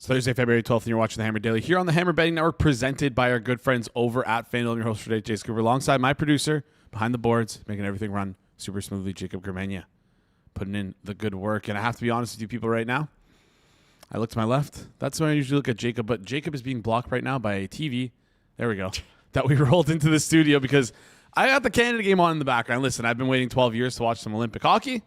It's Thursday, February 12th, and you're watching the Hammer Daily here on the Hammer Betting Network, presented by our good friends over at FanDuel. I'm your host for today, Jason Cooper, alongside my producer behind the boards, making everything run super smoothly, Jacob Germania, putting in the good work. And I have to be honest with you people right now. I look to my left. That's when I usually look at Jacob, but Jacob is being blocked right now by a TV. There we go. That we rolled into the studio because I got the Canada game on in the background. Listen, I've been waiting 12 years to watch some Olympic hockey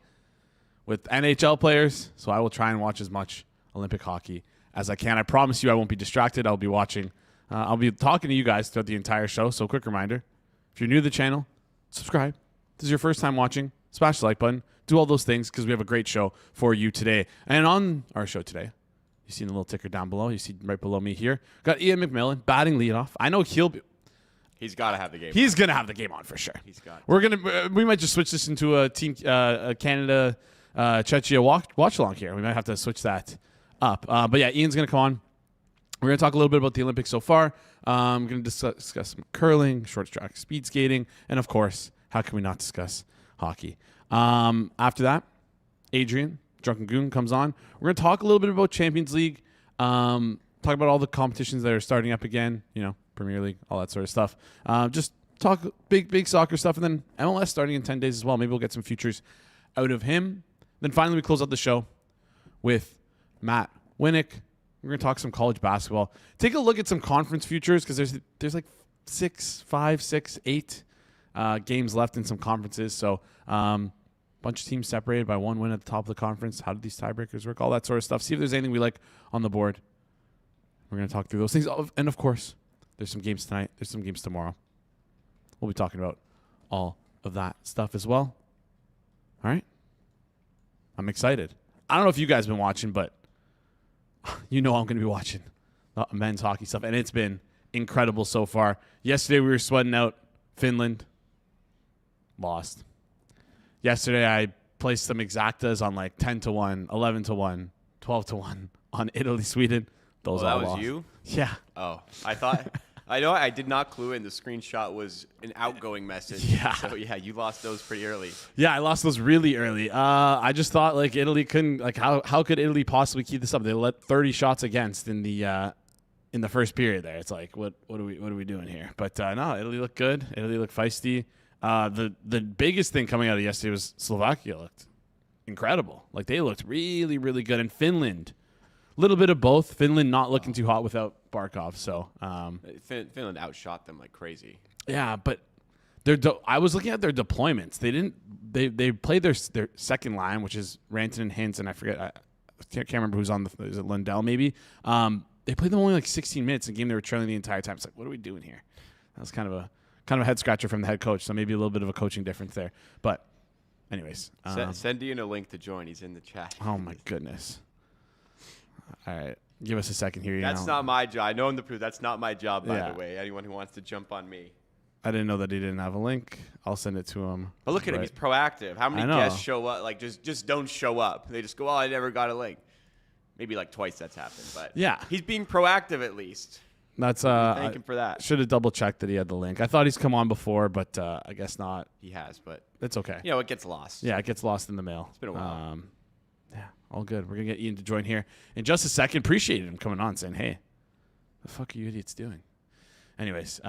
with NHL players, so I will try and watch as much Olympic hockey as I can. I promise you I won't be distracted. I'll be watching. I'll be talking to you guys throughout the entire show, so quick reminder. If you're new to the channel, subscribe. If this is your first time watching, smash the like button. Do all those things because we have a great show for you today. And on our show today, you see the little ticker down below. You see right below me here. Got Iain MacMillan batting leadoff. I know he's got to have the game. He's going to have the game on for sure. He's got. We might just switch this into a team a Canada Czechia watch along here. We might have to switch that up. But yeah, Ian's going to come on. We're going to talk a little bit about the Olympics so far. I'm going to discuss some curling, short track, speed skating, and of course, how can we not discuss hockey? After that, Adrian, Drunken Goon, comes on. We're going to talk a little bit about Champions League, talk about all the competitions that are starting up again, Premier League, all that sort of stuff. Just talk big soccer stuff, and then MLS starting in 10 days as well. Maybe we'll get some futures out of him. Then finally, we close out the show with Matt Winick. We're going to talk some college basketball. Take a look at some conference futures because there's like 5, 6, 8 games left in some conferences. So bunch of teams separated by one win at the top of the conference. How do these tiebreakers work? All that sort of stuff. See if there's anything we like on the board. We're going to talk through those things. And of course, there's some games tonight. There's some games tomorrow. We'll be talking about all of that stuff as well. All right. I'm excited. I don't know if you guys have been watching, but I'm going to be watching men's hockey stuff, and it's been incredible so far. Yesterday, we were sweating out Finland. Lost. Yesterday, I placed some exactas on like 10-1, 11-1, 12-1 on Italy, Sweden. Those all that was lost. You? Yeah. Oh, I thought... I know I did not clue in. The screenshot was an outgoing message. Yeah. So, yeah, you lost those pretty early. Yeah, I lost those really early. I just thought, like, Italy couldn't, like, how could Italy possibly keep this up? They let 30 shots against in the first period there. It's like, what are we doing here? But, no, Italy looked good. Italy looked feisty. The biggest thing coming out of yesterday was Slovakia looked incredible. Like, they looked really, really good. And Finland, a little bit of both. Finland not looking too hot without Barkov. So Finland outshot them like crazy. Yeah, but I was looking at their deployments. They played their second line, which is Ranton and Hintz, and I can't remember who's on is it Lundell maybe. They played them only like 16 minutes in a game they were trailing the entire time. It's like, what are we doing here? That was kind of a head scratcher from the head coach. So maybe a little bit of a coaching difference there. But anyways, send Ian a link to join. He's in the chat. Oh my goodness. All right. Give us a second here. That's not my job. I know him to prove that's not my job, by the way. Anyone who wants to jump on me. I didn't know that he didn't have a link. I'll send it to him. But look at him. He's proactive. How many guests show up? Like, just don't show up. They just go, I never got a link. Maybe like twice that's happened. But yeah, he's being proactive at least. That's thank him for that. Should have double checked that he had the link. I thought he's come on before, but I guess not. He has, but it's okay. It gets lost. Yeah, it gets lost in the mail. It's been a while. Yeah, all good. We're going to get Ian to join here in just a second. Appreciated him coming on saying, hey, the fuck are you idiots doing? Anyways,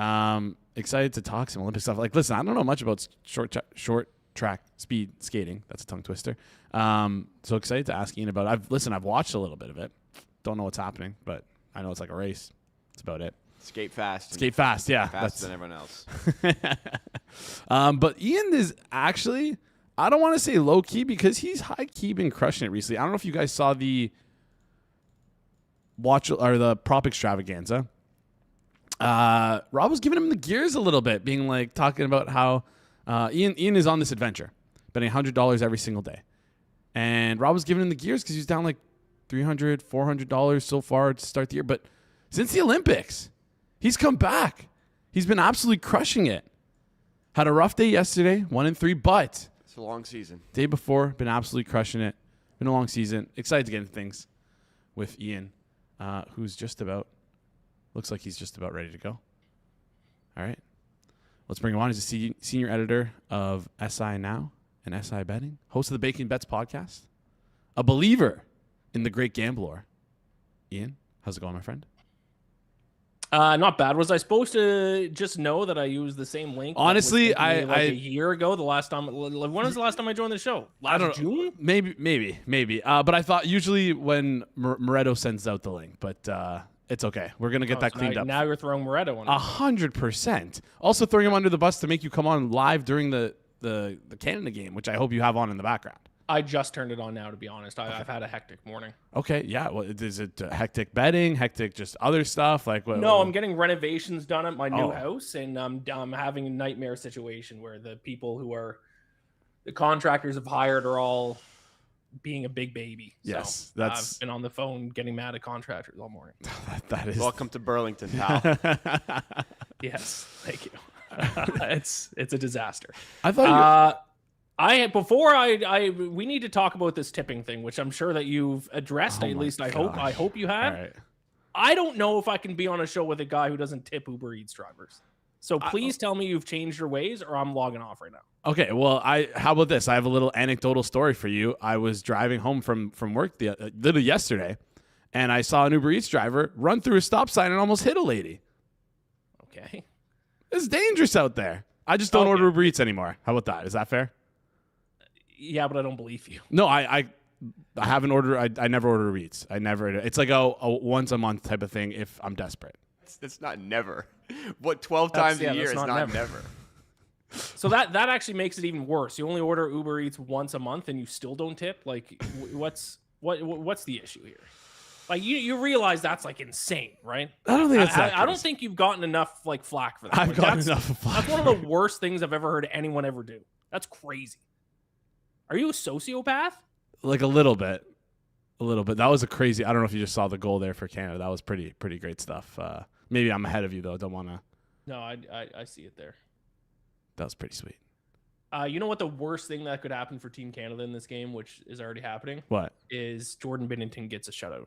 excited to talk some Olympic stuff. Like, listen, I don't know much about short track speed skating. That's a tongue twister. So excited to ask Ian about it. I've watched a little bit of it. Don't know what's happening, but I know it's like a race. That's about it. Skate fast. Skate fast, yeah. Faster than everyone else. But Ian is actually... I don't want to say low key because he's high key been crushing it recently. I don't know if you guys saw the prop extravaganza. Rob was giving him the gears a little bit, being like talking about how Ian is on this adventure, betting $100 every single day, and Rob was giving him the gears because he's down like $300, $400 so far to start the year. But since the Olympics, he's come back. He's been absolutely crushing it. Had a rough day yesterday, 1-3, but. It's a long season. Day before, been absolutely crushing it. Been a long season. Excited to get into things with Ian, who's looks like he's just about ready to go. All right. Let's bring him on. He's a senior editor of SI Now and SI Betting, host of the Baking Bets podcast, a believer in the great gambler. Ian, How's it going, my friend? Not bad. Was I supposed to just know that I used the same link? Honestly, a year ago, the last time. When was the last time I joined the show? Last June? Maybe. But I thought usually when Moretto sends out the link, but it's okay. We're gonna get that cleaned up. Now you're throwing Moretto on. 100%. Also throwing him under the bus to make you come on live during the Canada game, which I hope you have on in the background. I just turned it on now, to be honest. I've had a hectic morning. Okay, yeah. Well, is it hectic betting, hectic just other stuff? Like what? No, I'm getting renovations done at my new house, and I'm having a nightmare situation where the people who are the contractors have hired are all being a big baby. Yes, so I've been on the phone getting mad at contractors all morning. that is welcome to Burlington, pal. Yes, thank you. It's a disaster. I thought we need to talk about this tipping thing, which I'm sure that you've addressed. At least I hope you have. Right. I don't know if I can be on a show with a guy who doesn't tip Uber Eats drivers. So please tell me you've changed your ways, or I'm logging off right now. Okay, well, how about this? I have a little anecdotal story for you. I was driving home from work literally yesterday, and I saw an Uber Eats driver run through a stop sign and almost hit a lady. Okay. It's dangerous out there. I just don't order Uber Eats anymore. How about that? Is that fair? Yeah, but I don't believe you. No, I haven't ordered. I never order Uber Eats. I never. It's like a once a month type of thing if I'm desperate. It's not never. What 12 times a year is not never. So that actually makes it even worse. You only order Uber Eats once a month and you still don't tip. Like, what's the issue here? Like, you realize that's like insane, right? I don't think I don't think you've gotten enough like flack for that. I've gotten enough flack. That's one of the worst things I've ever heard anyone ever do. That's crazy. Are you a sociopath? Like a little bit. That was a crazy. I don't know if you just saw the goal there for Canada. That was pretty great stuff. Maybe I'm ahead of you though. Don't want to. No, I see it there. That was pretty sweet. You know what the worst thing that could happen for Team Canada in this game, which is already happening? What? Is Jordan Binnington gets a shutout.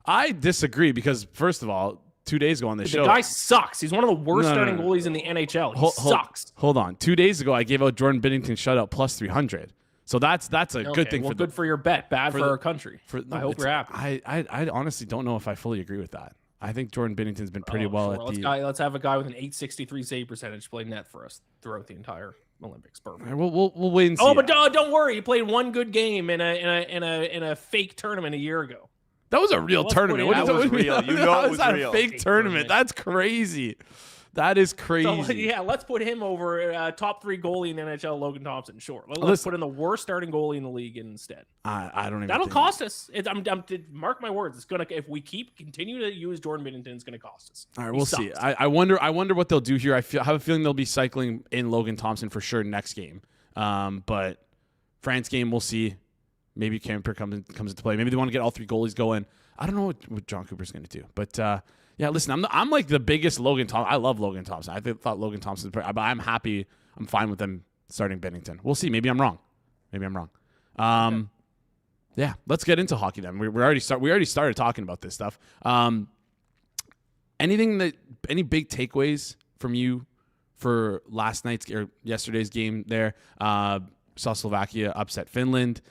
I disagree because, first of all, 2 days ago on the show. The guy sucks. He's one of the worst starting goalies in the NHL. He sucks. Hold on. 2 days ago, I gave out Jordan Binnington shutout plus 300. So that's a good thing. Well, good for your bet. Bad for our country. I hope you're happy. I honestly don't know if I fully agree with that. I think Jordan Binnington's been pretty well at let's have a guy with an .863 save percentage play net for us throughout the entire Olympics. Perfect. We'll wait and see. Oh, but don't worry. He played one good game in a fake tournament a year ago. That was a real tournament. That was real. You know it was real. A fake tournament. That's crazy. That is crazy. So, yeah, let's put him over top 3 goalie in the NHL, Logan Thompson. Sure. Let's put in the worst starting goalie in the league instead. I don't even. That'll cost us. Mark my words. It's gonna. If we continue to use Jordan Binnington, it's gonna cost us. All right, we'll see. I wonder what they'll do here. I have a feeling they'll be cycling in Logan Thompson for sure next game. But France game, we'll see. Maybe Camper comes into play. Maybe they want to get all 3 goalies going. I don't know what John Cooper's going to do. But yeah, listen, I'm like the biggest Logan Thompson. I love Logan Thompson. I thought Logan Thompson, but I'm happy. I'm fine with them starting Binnington. We'll see. Maybe I'm wrong. Yeah, let's get into hockey then. We already started talking about this stuff. Any big takeaways from you for last night's or yesterday's game there? Saw Slovakia upset Finland.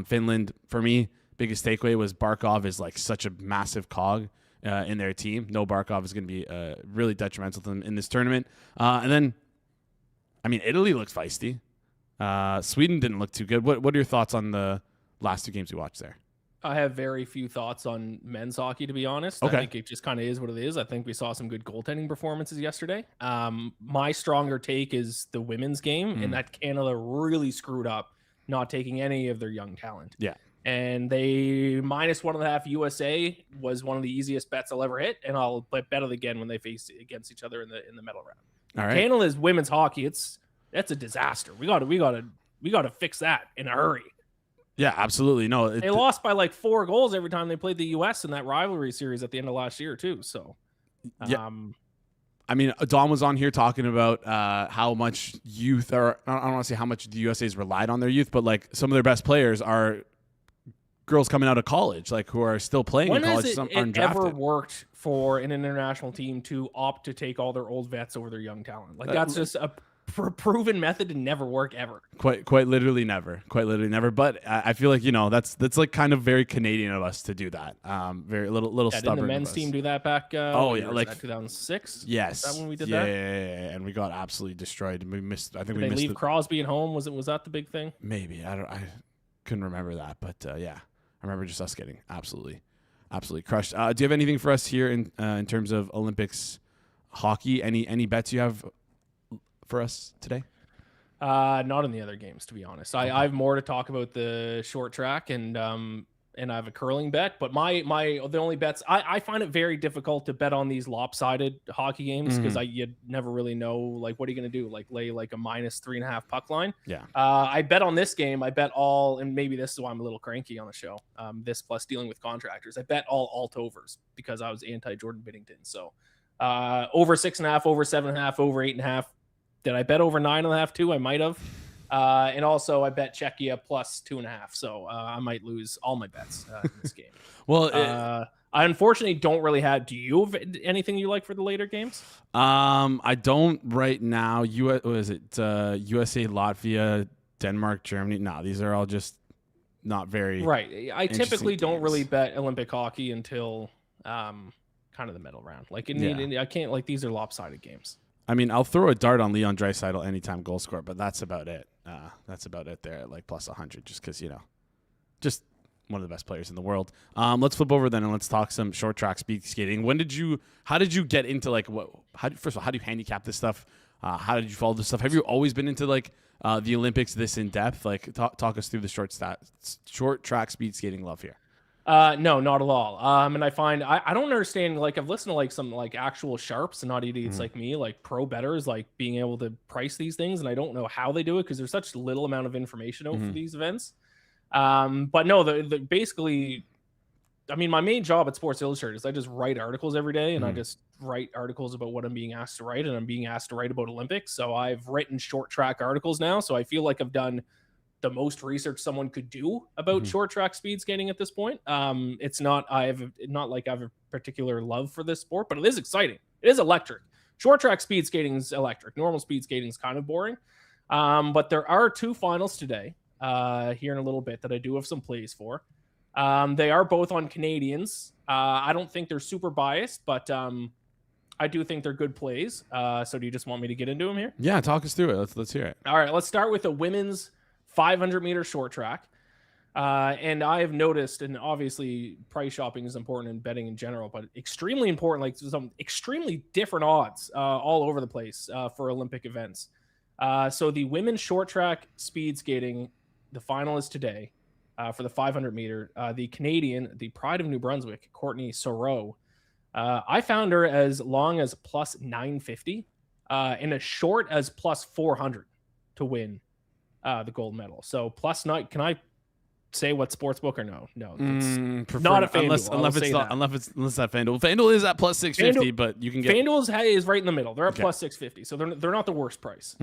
Finland, for me, biggest takeaway was Barkov is like such a massive cog in their team. No Barkov is going to be really detrimental to them in this tournament. And then, I mean, Italy looks feisty. Sweden didn't look too good. What are your thoughts on the last 2 games we watched there? I have very few thoughts on men's hockey, to be honest. Okay. I think it just kind of is what it is. I think we saw some good goaltending performances yesterday. My stronger take is the women's game, and that Canada really screwed up not taking any of their young talent. Yeah. And they -1.5 USA was one of the easiest bets I'll ever hit, and I'll bet it again when they face against each other in the medal round. All right. Canada's women's hockey, that's a disaster. We got to fix that in a hurry. Yeah, absolutely. No, they lost by like 4 goals every time they played the US in that rivalry series at the end of last year too. So, yeah. I mean, Don was on here talking about how much youth, or I don't want to say how much the USA's relied on their youth, but like some of their best players are girls coming out of college, like who are still playing in college. When has it ever worked for an international team to opt to take all their old vets over their young talent? Like that's just a proven method to never work ever. Quite literally never. But I feel like, that's like kind of very Canadian of us to do that. Very little stubborn. Didn't the men's team do that back? Like 2006. Yes. Is that when we did that? Yeah, and we got absolutely destroyed. We missed. I think did we missed. Leave Crosby at home. Was that the big thing? Maybe I couldn't remember that, but yeah, I remember just us getting absolutely crushed. Do you have anything for us here in terms of Olympics hockey? Any bets you have for us today? Not in the other games, to be honest. I have more to talk about the short track and I have a curling bet, but the only bets I find it very difficult to bet on these lopsided hockey games because you never really know, like, what are you going to do? Like lay like a -3.5 puck line. Yeah. I bet on this game. I bet all, and maybe this is why I'm a little cranky on the show. This plus dealing with contractors. I bet all alt overs because I was anti Jordan Binnington. So over 6.5, over 7.5, over 8.5. Did I bet over 9.5 too? I might have. And also I bet Czechia plus 2.5. So I might lose all my bets in this game. Well, I unfortunately don't really have. Do you have anything you like for the later games? I don't right now. What is it? USA, Latvia, Denmark, Germany. No, these are all just not very right. I typically don't games. really bet Olympic hockey until kind of the middle round. Like I can't, like, these are lopsided games. I mean, I'll throw a dart on Leon Draisaitl anytime goal score, but that's about it. That's about it there at like plus 100, just because, just one of the best players in the world. Let's flip over then and let's talk some short track speed skating. How did you get into first of all, how do you handicap this stuff? How did you follow this stuff? Have you always been into like the Olympics this in depth? Like talk us through the short track speed skating love here. No, not at all. And I find I don't understand, like, I've listened to like some like actual sharps and not idiots like me, like pro bettors, like being able to price these things, and I don't know how they do it because there's such little amount of information out for these events. But no, the basically, I mean, my main job at Sports Illustrated is I just write articles every day, and I just write articles about what I'm being asked to write, and I'm being asked to write about Olympics. So I've written short track articles now, so I feel like I've done the most research someone could do about short track speed skating at this point. It's not like I have a particular love for this sport, but it is exciting. It is electric. Short track speed skating is electric. Normal speed skating is kind of boring. But there are two finals today here in a little bit that I do have some plays for. They are both on Canadians. I don't think they're super biased, but I do think they're good plays. So do you just want me to get into them here? Yeah, talk us through it. Let's hear it. All right, let's start with the women's 500-meter short track. And I have noticed, and obviously price shopping is important in betting in general, but extremely important, like some extremely different odds all over the place for Olympic events. So the women's short track speed skating, the final is today for the 500-meter. The Canadian, the pride of New Brunswick, Courtney Sorow, I found her as long as plus 950 and as short as plus 400 to win the gold medal. So plus 9, can I say what sportsbook or no? No, it's not a FanDuel. Unless that FanDuel. FanDuel is at plus 650, but you can get FanDuel's is right in the middle. They're at plus 650, so they're not the worst price.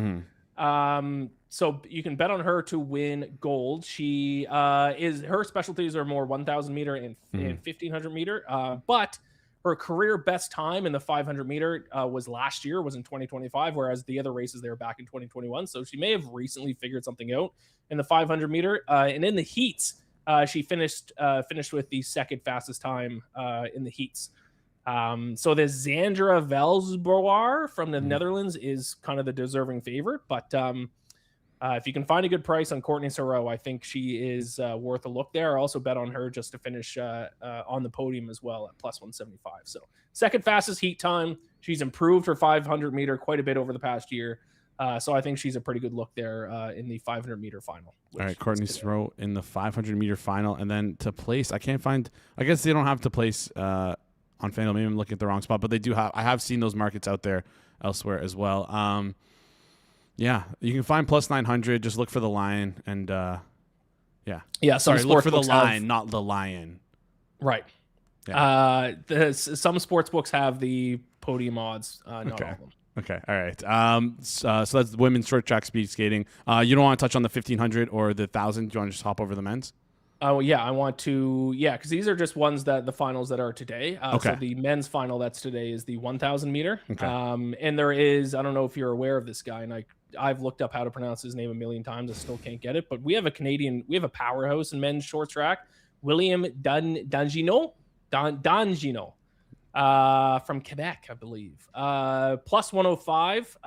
So you can bet on her to win gold. She her specialties are more 1,000 meter and 1,500 meter, but her career best time in the 500 meter was last year, was in 2025, whereas the other races they were back in 2021. So she may have recently figured something out in the 500 meter. And in the heats, she finished with the second fastest time in the heats. So the Zandra Velsbrouwer from the Netherlands is kind of the deserving favorite, but if you can find a good price on Courtney Sorow, I think she is worth a look there. I also bet on her just to finish on the podium as well at plus 175. So second fastest heat time. She's improved her 500 meter quite a bit over the past year. So I think she's a pretty good look there in the 500 meter final. All right, Courtney Sorow in the 500 meter final. And then to place, I guess they don't have to place on FanDuel. Maybe I'm looking at the wrong spot, but they do have. I have seen those markets out there elsewhere as well. Yeah, you can find plus 900. Just look for the line and yeah. Sorry, look for the line, not the lion. Right. Yeah. Some sports books have the podium odds. Not all of them. Okay. All right. So that's women's short track speed skating. You don't want to touch on the 1,500 or the 1,000. Do you want to just hop over the men's? Oh yeah, I want to. Yeah, because these are just ones that the finals that are today. Okay. So the men's final that's today is the 1,000 meter. Okay. And there is, I don't know if you're aware of this guy, and I I've looked up how to pronounce his name a million times. I still can't get it. But we have a powerhouse in men's short track, William Dangino from Quebec, I believe. Plus 105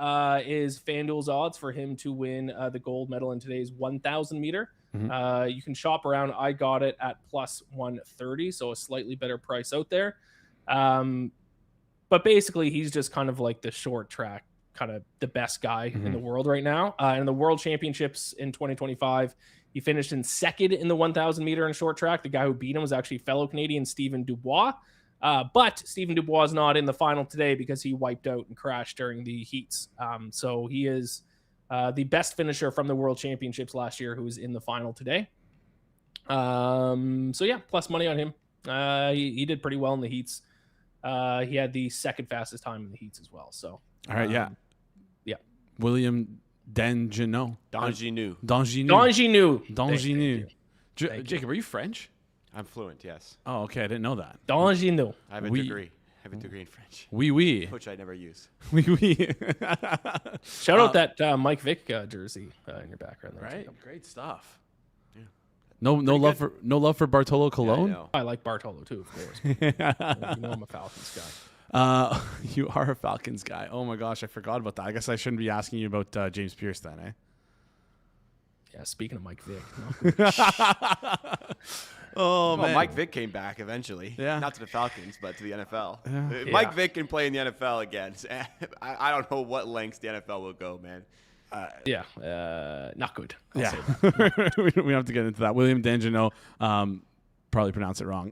is FanDuel's odds for him to win the gold medal in today's 1,000 meter. You can shop around. I got it at plus 130, so a slightly better price out there. But basically, he's just kind of like the short track, kind of the best guy in the world right now. In the World Championships in 2025, he finished in second in the 1,000 meter in short track. The guy who beat him was actually fellow Canadian Stephen Dubois. But Stephen Dubois is not in the final today because he wiped out and crashed during the heats. So he is the best finisher from the World Championships last year who was in the final today. So yeah, plus money on him. He did pretty well in the heats. He had the second fastest time in the heats as well. So all right, yeah. William Dangino. Jacob, are you French? I'm fluent, yes. Oh, okay. I didn't know that. Dangino. I have a degree. I have a degree in French. Oui. Which I never use. Oui. Shout out that Mike Vick jersey in your background there. Right? Great stuff. Yeah. No love for Bartolo Colon? Yeah, I like Bartolo too, of course. You know I'm a Falcons guy. You are a Falcons guy. Oh my gosh, I forgot about that. I guess I shouldn't be asking you about James Pierce then, eh? Yeah, speaking of Mike Vick. Well, Mike Vick came back eventually. Yeah. Not to the Falcons, but to the NFL. Yeah. Mike Vick can play in the NFL again. I don't know what lengths the NFL will go, man. Not good. We don't have to get into that. William Dangino, probably pronounce it wrong.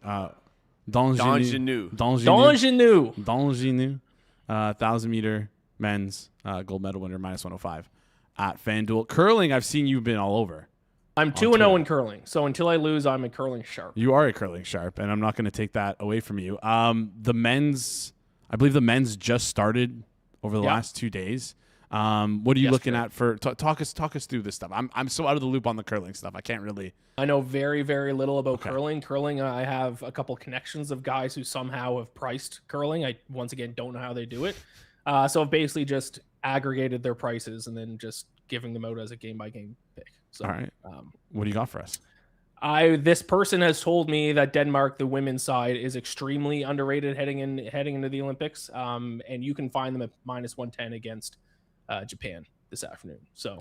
Dangino. 1,000 meter men's gold medal winner, minus 105 at FanDuel. Curling, I've seen you've been all over. I'm 2-0 in curling, so until I lose, I'm a curling sharp. You are a curling sharp, and I'm not going to take that away from you. The men's, I believe the men's just started over the last 2 days. What are you looking at for? Talk us through this stuff. I'm so out of the loop on the curling stuff. I can't really. I know very, very little about curling. Curling, I have a couple connections of guys who somehow have priced curling. I once again don't know how they do it. So I've basically just aggregated their prices and then just giving them out as a game by game pick. So, all right. What do you got for us? This person has told me that Denmark, the women's side, is extremely underrated heading into the Olympics. And you can find them at minus 110 against Japan this afternoon. So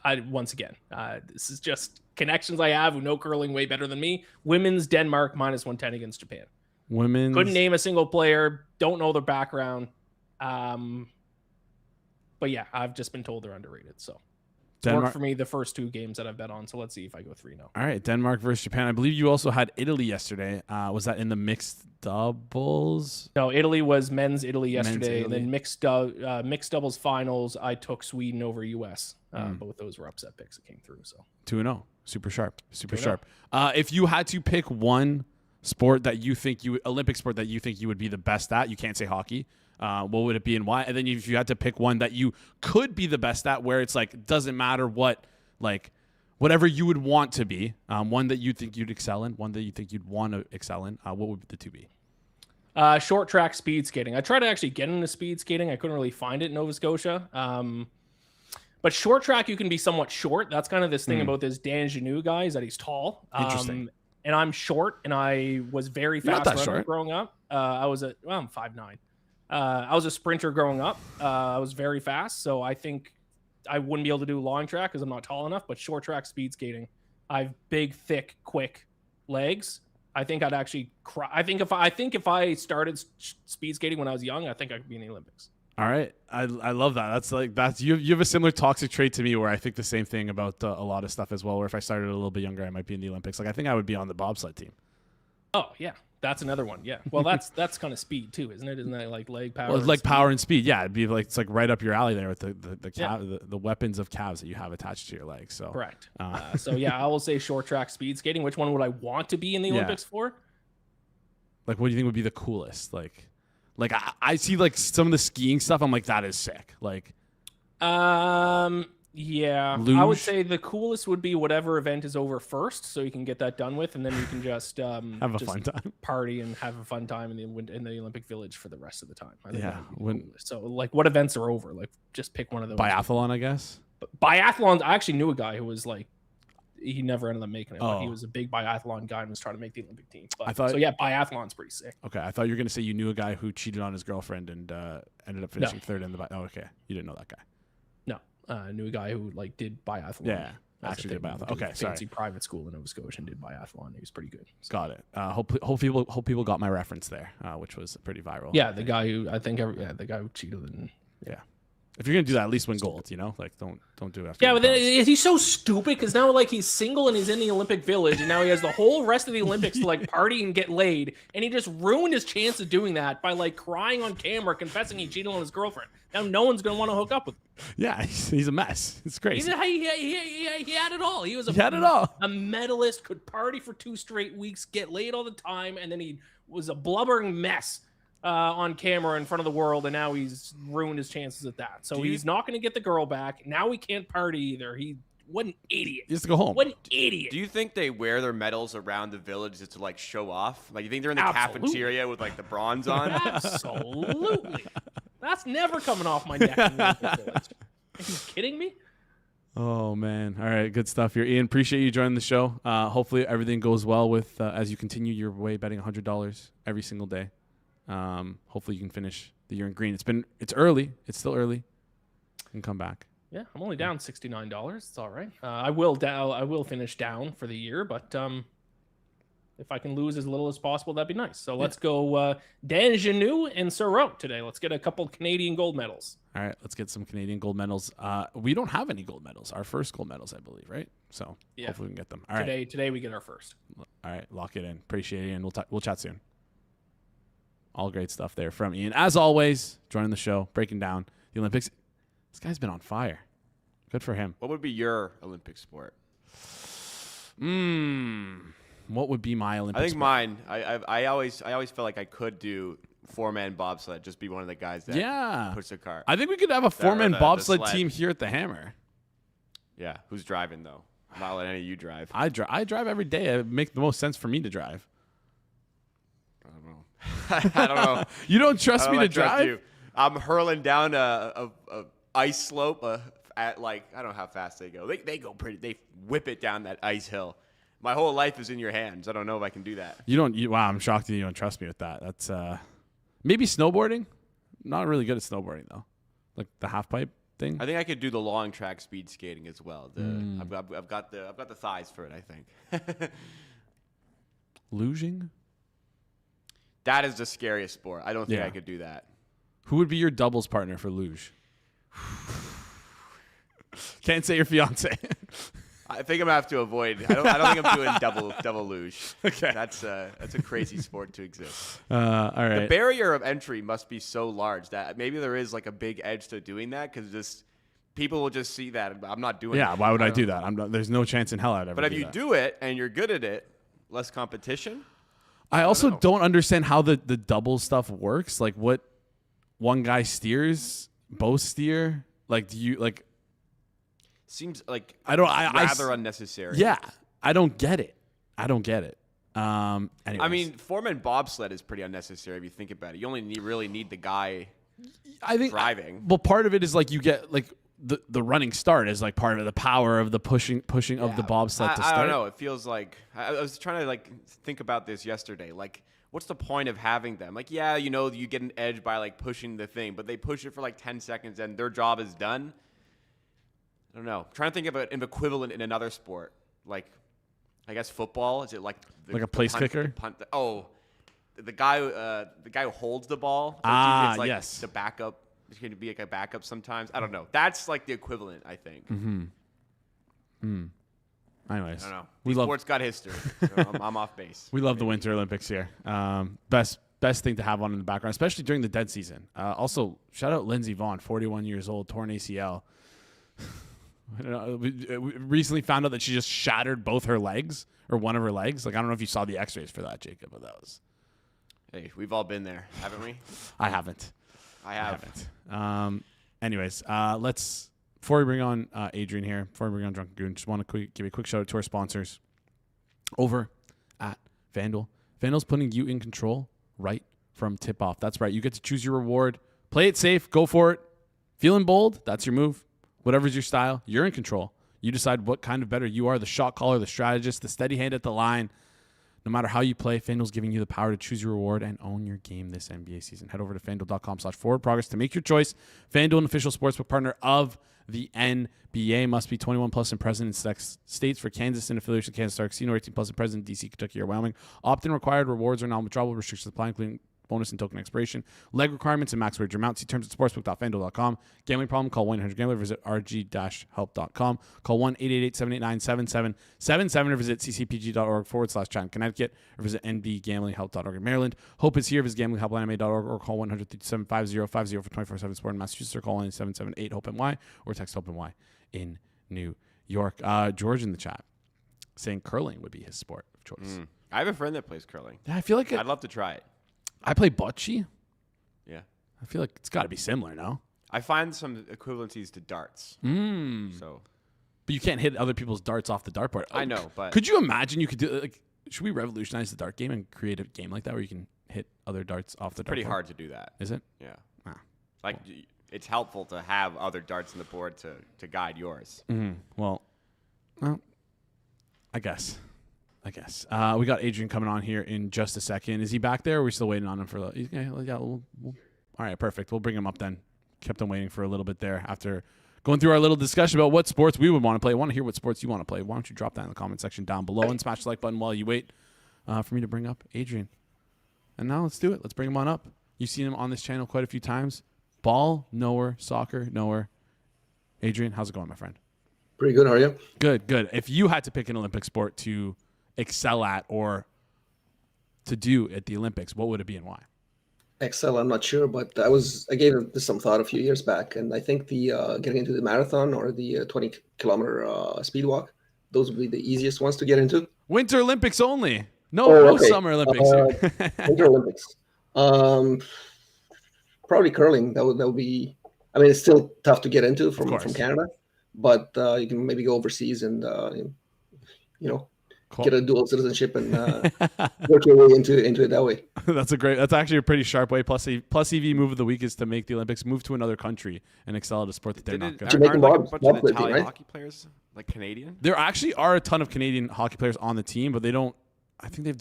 this is just connections I have who know curling way better than me. Women's Denmark minus 110 against Japan. Women's couldn't name a single player. Don't know their background. But yeah, I've just been told they're underrated. So it's worked for me the first two games that I've bet on. So let's see if I go 3-0. All right, Denmark versus Japan. I believe you also had Italy yesterday. Was that in the mixed doubles? No, Italy was men's Italy yesterday. And then mixed doubles finals, I took Sweden over US. Both those were upset picks that came through. So 2-0. Super sharp. If you had to pick one sport that you think Olympic sport that you think you would be the best at, you can't say hockey. What would it be and why? And then if you had to pick one that you could be the best at, where it's like, doesn't matter what, like whatever you would want to be, one that you think you'd excel in, one that you think you'd want to excel in, what would the two be? Short track speed skating. I tried to actually get into speed skating. I couldn't really find it in Nova Scotia. But short track, you can be somewhat short. That's kind of this thing about this Dan Genu guy, is that he's tall. Interesting. And I'm short, and I was very fast runner growing up. I'm 5'9". I was a sprinter growing up. I was very fast, so I think I wouldn't be able to do long track because I'm not tall enough. But short track speed skating, I have big, thick, quick legs. I think I'd actually cry. I think if I started speed skating when I was young, I think I could be in the Olympics. All right, I love that. That's you have a similar toxic trait to me, where I think the same thing about a lot of stuff as well. Where if I started a little bit younger, I might be in the Olympics. Like I think I would be on the bobsled team. Oh yeah. That's another one. Yeah. Well, that's kind of speed too, isn't it? Isn't that like leg power? Well, it's like power and speed. Yeah. It'd be like, it's like right up your alley there with the weapons of calves that you have attached to your legs. So correct. So yeah, I will say short track speed skating. Which one would I want to be in the Olympics for? Like, what do you think would be the coolest? Like I see like some of the skiing stuff. I'm like, that is sick. Like, Yeah, luge? I would say the coolest would be whatever event is over first, so you can get that done with, and then you can just have a fun time, party, and have a fun time in the Olympic Village for the rest of the time. I think so like, what events are over? Like, just pick one of those. Biathlon, I guess. But biathlons, I actually knew a guy who was like, he never ended up making it, but he was a big biathlon guy and was trying to make the Olympic team. But, so yeah, biathlon's pretty sick. Okay, I thought you were gonna say you knew a guy who cheated on his girlfriend and ended up finishing third in the. Oh, okay, you didn't know that guy. No, I knew a guy who like did biathlon. Yeah, actually did biathlon. Okay, sorry. Fancy private school in Nova Scotia and did biathlon. He was pretty good. So. Got it. Hope people got my reference there, which was pretty viral. Yeah, the guy who the guy who cheated and yeah. If you're gonna do that, at least win gold. You know, like don't do it after. Yeah, but then he's so stupid because now like he's single and he's in the Olympic Village, and now he has the whole rest of the Olympics to like party and get laid, and he just ruined his chance of doing that by like crying on camera, confessing he cheated on his girlfriend. Now no one's gonna want to hook up with him. Yeah, he's a mess. It's crazy. He had it all. He had it all. A medalist, could party for 2 straight weeks, get laid all the time, and then he was a blubbering mess. On camera in front of the world, and now he's ruined his chances at that. So he's not going to get the girl back. Now he can't party either. What an idiot. He has to go home. What an idiot. Do you think they wear their medals around the village just to like show off? Like, you think they're in the cafeteria with like the bronze on? Absolutely. That's never coming off my neck in the Olympic Village. Are you kidding me? Oh man. All right, good stuff here, Ian. Appreciate you joining the show. Hopefully everything goes well with as you continue your way betting $100 every single day. Hopefully you can finish the year in green. It's early. It's still early. You can come back. Yeah, I'm only down $69. It's all right. I will finish down for the year, but if I can lose as little as possible, that'd be nice. So let's go Danjanu and Sarot today. Let's get a couple Canadian gold medals. All right, let's get some Canadian gold medals. We don't have any gold medals. Our first gold medals, I believe, right? So hopefully we can get them. All right. Today we get our first. All right, lock it in. Appreciate it, and we'll chat soon. All great stuff there from Ian. As always, joining the show, breaking down the Olympics. This guy's been on fire. Good for him. What would be your Olympic sport? What would be my Olympic sport? I think mine. I always felt like I could do 4-man bobsled. Just be one of the guys that puts a car. I think we could have a 4-man bobsled team here at the Hammer. Yeah. Who's driving though? I'm not letting any of you drive. I drive every day. It makes the most sense for me to drive. I don't know. You don't trust me to drive? You. I'm hurling down a ice slope at like, I don't know how fast they go. They go pretty. They whip it down that ice hill. My whole life is in your hands. I don't know if I can do that. Wow, I'm shocked that you don't trust me with that. That's maybe snowboarding. Not really good at snowboarding though. Like the half pipe thing. I think I could do the long track speed skating as well. I've got the thighs for it, I think. Luging? That is the scariest sport. I don't think I could do that. Who would be your doubles partner for luge? Can't say your fiance. I think I'm gonna have to avoid. I don't think I'm doing double luge. Okay, that's a crazy sport to exist. All right. The barrier of entry must be so large that maybe there is like a big edge to doing that because just people will just see that I'm not doing. Yeah, why would I do that? There's no chance in hell I'd ever. But if you do it and you're good at it, less competition. I also don't understand how the double stuff works. Like what one guy steers, both steer. Like do you like? Seems like rather unnecessary. Yeah, I don't get it. Anyways. I mean, 4-man bobsled is pretty unnecessary if you think about it. You only really need the guy. Driving. Well, part of it is like you get like the running start is like part of the power of the pushing of the bobsled to start. I don't know. It feels like I was trying to like think about this yesterday. Like, what's the point of having them? Like, yeah, you get an edge by like pushing the thing, but they push it for like 10 seconds and their job is done. I don't know. I'm trying to think of an equivalent in another sport. Like, I guess football. Is it like a place kicker? The guy who holds the ball. It's like yes. The backup. It's going to be like a backup sometimes. I don't know. That's like the equivalent, I think. Anyways, I don't know. Sports got history. So I'm off base. We love the Winter Olympics here. Best thing to have on in the background, especially during the dead season. Also, shout out Lindsey Vonn, 41 years old, torn ACL. We recently found out that she just shattered both her legs or one of her legs. Like I don't know if you saw the X-rays for that, Jacob, but that was. Hey, we've all been there, haven't we? I haven't. I haven't. Anyways, let's before we bring on Adrian here, before we bring on Drunken Goon, just want to give a quick shout out to our sponsors over at FanDuel. FanDuel's putting you in control right from tip off. That's right. You get to choose your reward. Play it safe. Go for it. Feeling bold? That's your move. Whatever's your style, you're in control. You decide what kind of bettor you are, the shot caller, the strategist, the steady hand at the line. No matter how you play, FanDuel's giving you the power to choose your reward and own your game this NBA season. Head over to FanDuel.com/forwardprogress to make your choice. FanDuel, an official sportsbook partner of the NBA, must be 21 plus and present in select states. For Kansas and affiliates of Kansas Star Casino, 18 plus and present in DC, Kentucky, or Wyoming. Opt-in required. Rewards are non-withdrawable. Restrictions apply, including bonus and token expiration, leg requirements, and max wager amounts. See terms at sportsbook.fanduel.com. Gambling problem? Call 1-800-GAMBLER. Visit rg-help.com. Call 1-888-789-7777 or visit ccpg.org/chat in Connecticut or visit nbgamblinghelp.org in Maryland. Hope is here. Visit gamblinghelplinema.org or call 1-800-327-5050 for 24/7 support in Massachusetts or call 1-778-HOPE-NY or text HOPE-NY in New York. George in the chat saying curling would be his sport of choice. I have a friend that plays curling. Yeah, I feel like I'd love to try it. I play bocce. Yeah. I feel like it's got to be similar, no? I find some equivalencies to darts. So, but you can't hit other people's darts off the dartboard. I know, but could you imagine you could do like? Should we revolutionize the dart game and create a game like that where you can hit other darts off the dartboard? pretty hard to do that. Is it? Yeah. Ah. Like it's helpful to have other darts on the board to guide yours. Well, I guess. We got Adrian coming on here in just a second. Is he back there? Or are we still waiting on him for the? Yeah. All right, perfect. We'll bring him up then. Kept him waiting for a little bit there after going through our little discussion about what sports we would want to play. I want to hear what sports you want to play. Why don't you drop that in the comment section down below and smash the like button while you wait for me to bring up Adrian. And now let's do it. Let's bring him on up. You've seen him on this channel quite a few times. Ball knower, soccer knower. Adrian, how's it going, my friend? Pretty good, how are you? Good. If you had to pick an Olympic sport to excel at or to do at the Olympics, what would it be and why? Excel, I'm not sure, but I gave this some thought a few years back, and I think the getting into the marathon or the 20-kilometer speed walk, those would be the easiest ones to get into. Winter Olympics only. No Summer Olympics. Winter Olympics. Probably curling. That would be. I mean, it's still tough to get into from Canada, but you can maybe go overseas and get a dual citizenship and work your way into it that way. That's actually a pretty sharp way. Plus EV move of the week is to make the Olympics move to another country and excel at a sport that they're not good at. Aren't like a bunch of Italian hockey players like Canadian? There actually are a ton of Canadian hockey players on the team, but they don't. I think I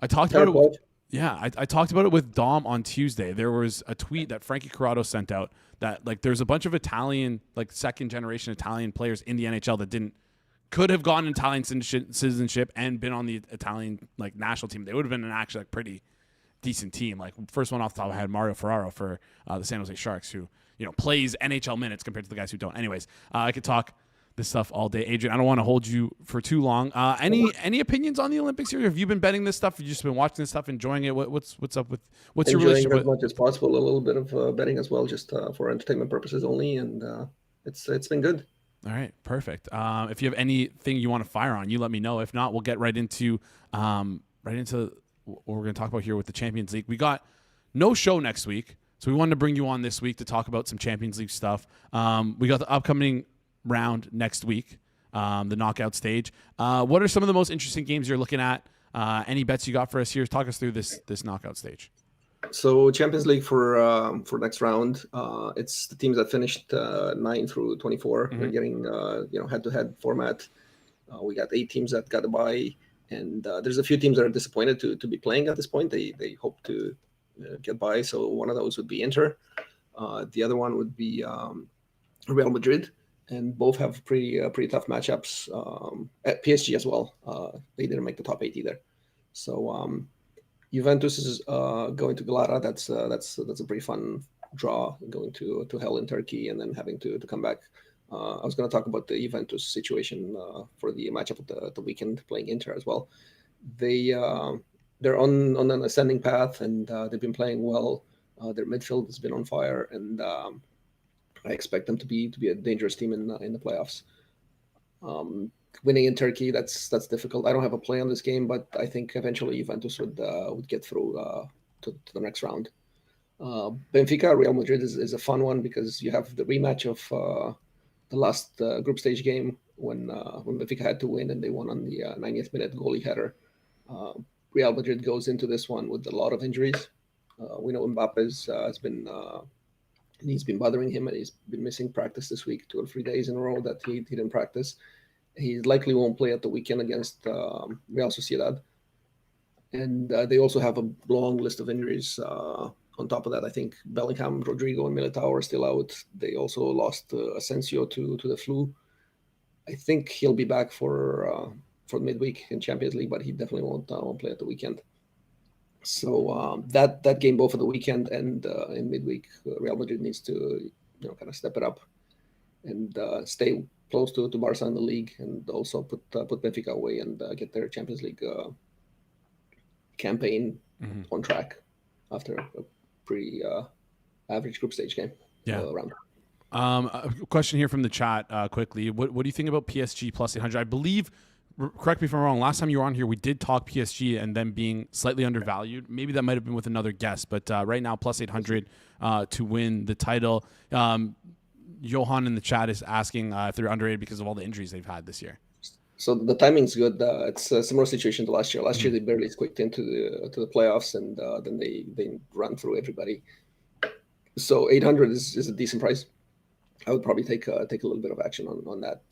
talked about it. Yeah, I talked about it with Dom on Tuesday. There was a tweet that Frankie Corrado sent out that like there's a bunch of Italian, like second generation Italian players in the NHL that could have gotten Italian citizenship and been on the Italian like national team. They would have been an actually like pretty decent team. Like first one off the top, I had Mario Ferraro for the San Jose Sharks, who plays NHL minutes compared to the guys who don't. Anyways, I could talk this stuff all day. Adrian, I don't want to hold you for too long. Any opinions on the Olympics here? Have you been betting this stuff? Have you just been watching this stuff, enjoying it? What's up with your relationship as much as possible? A little bit of betting as well, just for entertainment purposes only, and it's been good. All right, perfect. If you have anything you want to fire on, you let me know. If not, we'll get right into what we're going to talk about here with the Champions League. We got no show next week, so we wanted to bring you on this week to talk about some Champions League stuff. We got the upcoming round next week, the knockout stage. What are some of the most interesting games you're looking at? Any bets you got for us here? Talk us through this knockout stage. So Champions League for next round, it's the teams that finished 9 through 24. They're getting head-to-head format. We got 8 teams that got a bye, and there's a few teams that are disappointed to be playing at this point. They hope to get by. So one of those would be Inter. The other one would be Real Madrid, and both have pretty tough matchups. At PSG as well. They didn't make the top 8 either. So Juventus is going to Galata. That's a pretty fun draw, going to hell in Turkey and then having to come back. I was going to talk about the Juventus situation for the matchup of the weekend, playing Inter as well. They're on an ascending path, and they've been playing well. Their midfield has been on fire, and I expect them to be a dangerous team in the playoffs. Winning in Turkey, that's difficult. I don't have a play on this game, but I think eventually Juventus would get through to the next round. Benfica, Real Madrid is a fun one because you have the rematch of the last group stage game when Benfica had to win and they won on the 90th minute goalie header. Real Madrid goes into this one with a lot of injuries. We know Mbappe's he's been bothering him and he's been missing practice this week, 2 or 3 days in a row that he didn't practice. He likely won't play at the weekend against Real Sociedad. And they also have a long list of injuries. On top of that, I think Bellingham, Rodrigo, and Militao are still out. They also lost Asensio to the flu. I think he'll be back for midweek in Champions League, but he definitely won't play at the weekend. So that game, both for the weekend and in midweek, Real Madrid needs to kind of step it up and stay close to Barca in the league, and also put Benfica away and get their Champions League campaign on track after a pretty average group stage game round. A question here from the chat quickly. What do you think about PSG plus 800? I believe, correct me if I'm wrong, last time you were on here, we did talk PSG and them being slightly undervalued. Maybe that might have been with another guest, but right now plus 800 to win the title. Johan in the chat is asking if they're underrated because of all the injuries they've had this year. So the timing's good. It's a similar situation to last year. Last year they barely squeaked into the playoffs, and then they run through everybody. So 800 is a decent price. I would probably take a little bit of action on that.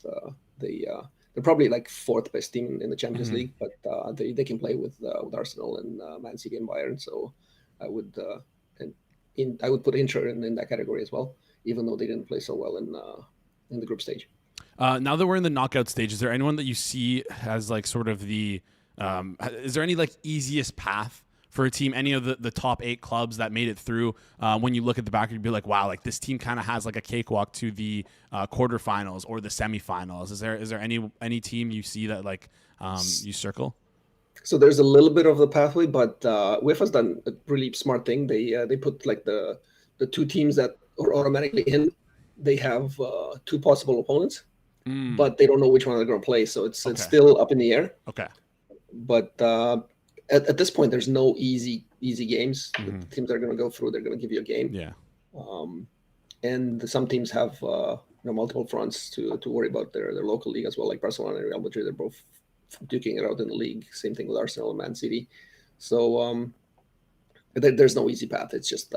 They're probably like 4th best team in the Champions League, but they can play with Arsenal and Man City and Bayern. So I would put Inter in that category as well, even though they didn't play so well in the group stage. Now that we're in the knockout stage, is there anyone that you see as like sort of the is there any like easiest path for a team, any of the top 8 clubs that made it through? When you look at the back, you'd be like, wow, like this team kind of has like a cakewalk to the quarterfinals or the semifinals. Is there any team you see that like you circle? So there's a little bit of the pathway, but UEFA's done a really smart thing. They put like the 2 teams that are automatically in. They have 2 possible opponents, but they don't know which one they're going to play. So it's still up in the air. Okay. But at this point, there's no easy games. The teams that are going to go through, they're going to give you a game. Yeah. And some teams have multiple fronts to worry about their local league as well. Like Barcelona and Real Madrid, they're both duking it out in the league. Same thing with Arsenal and Man City. So there's no easy path. It's just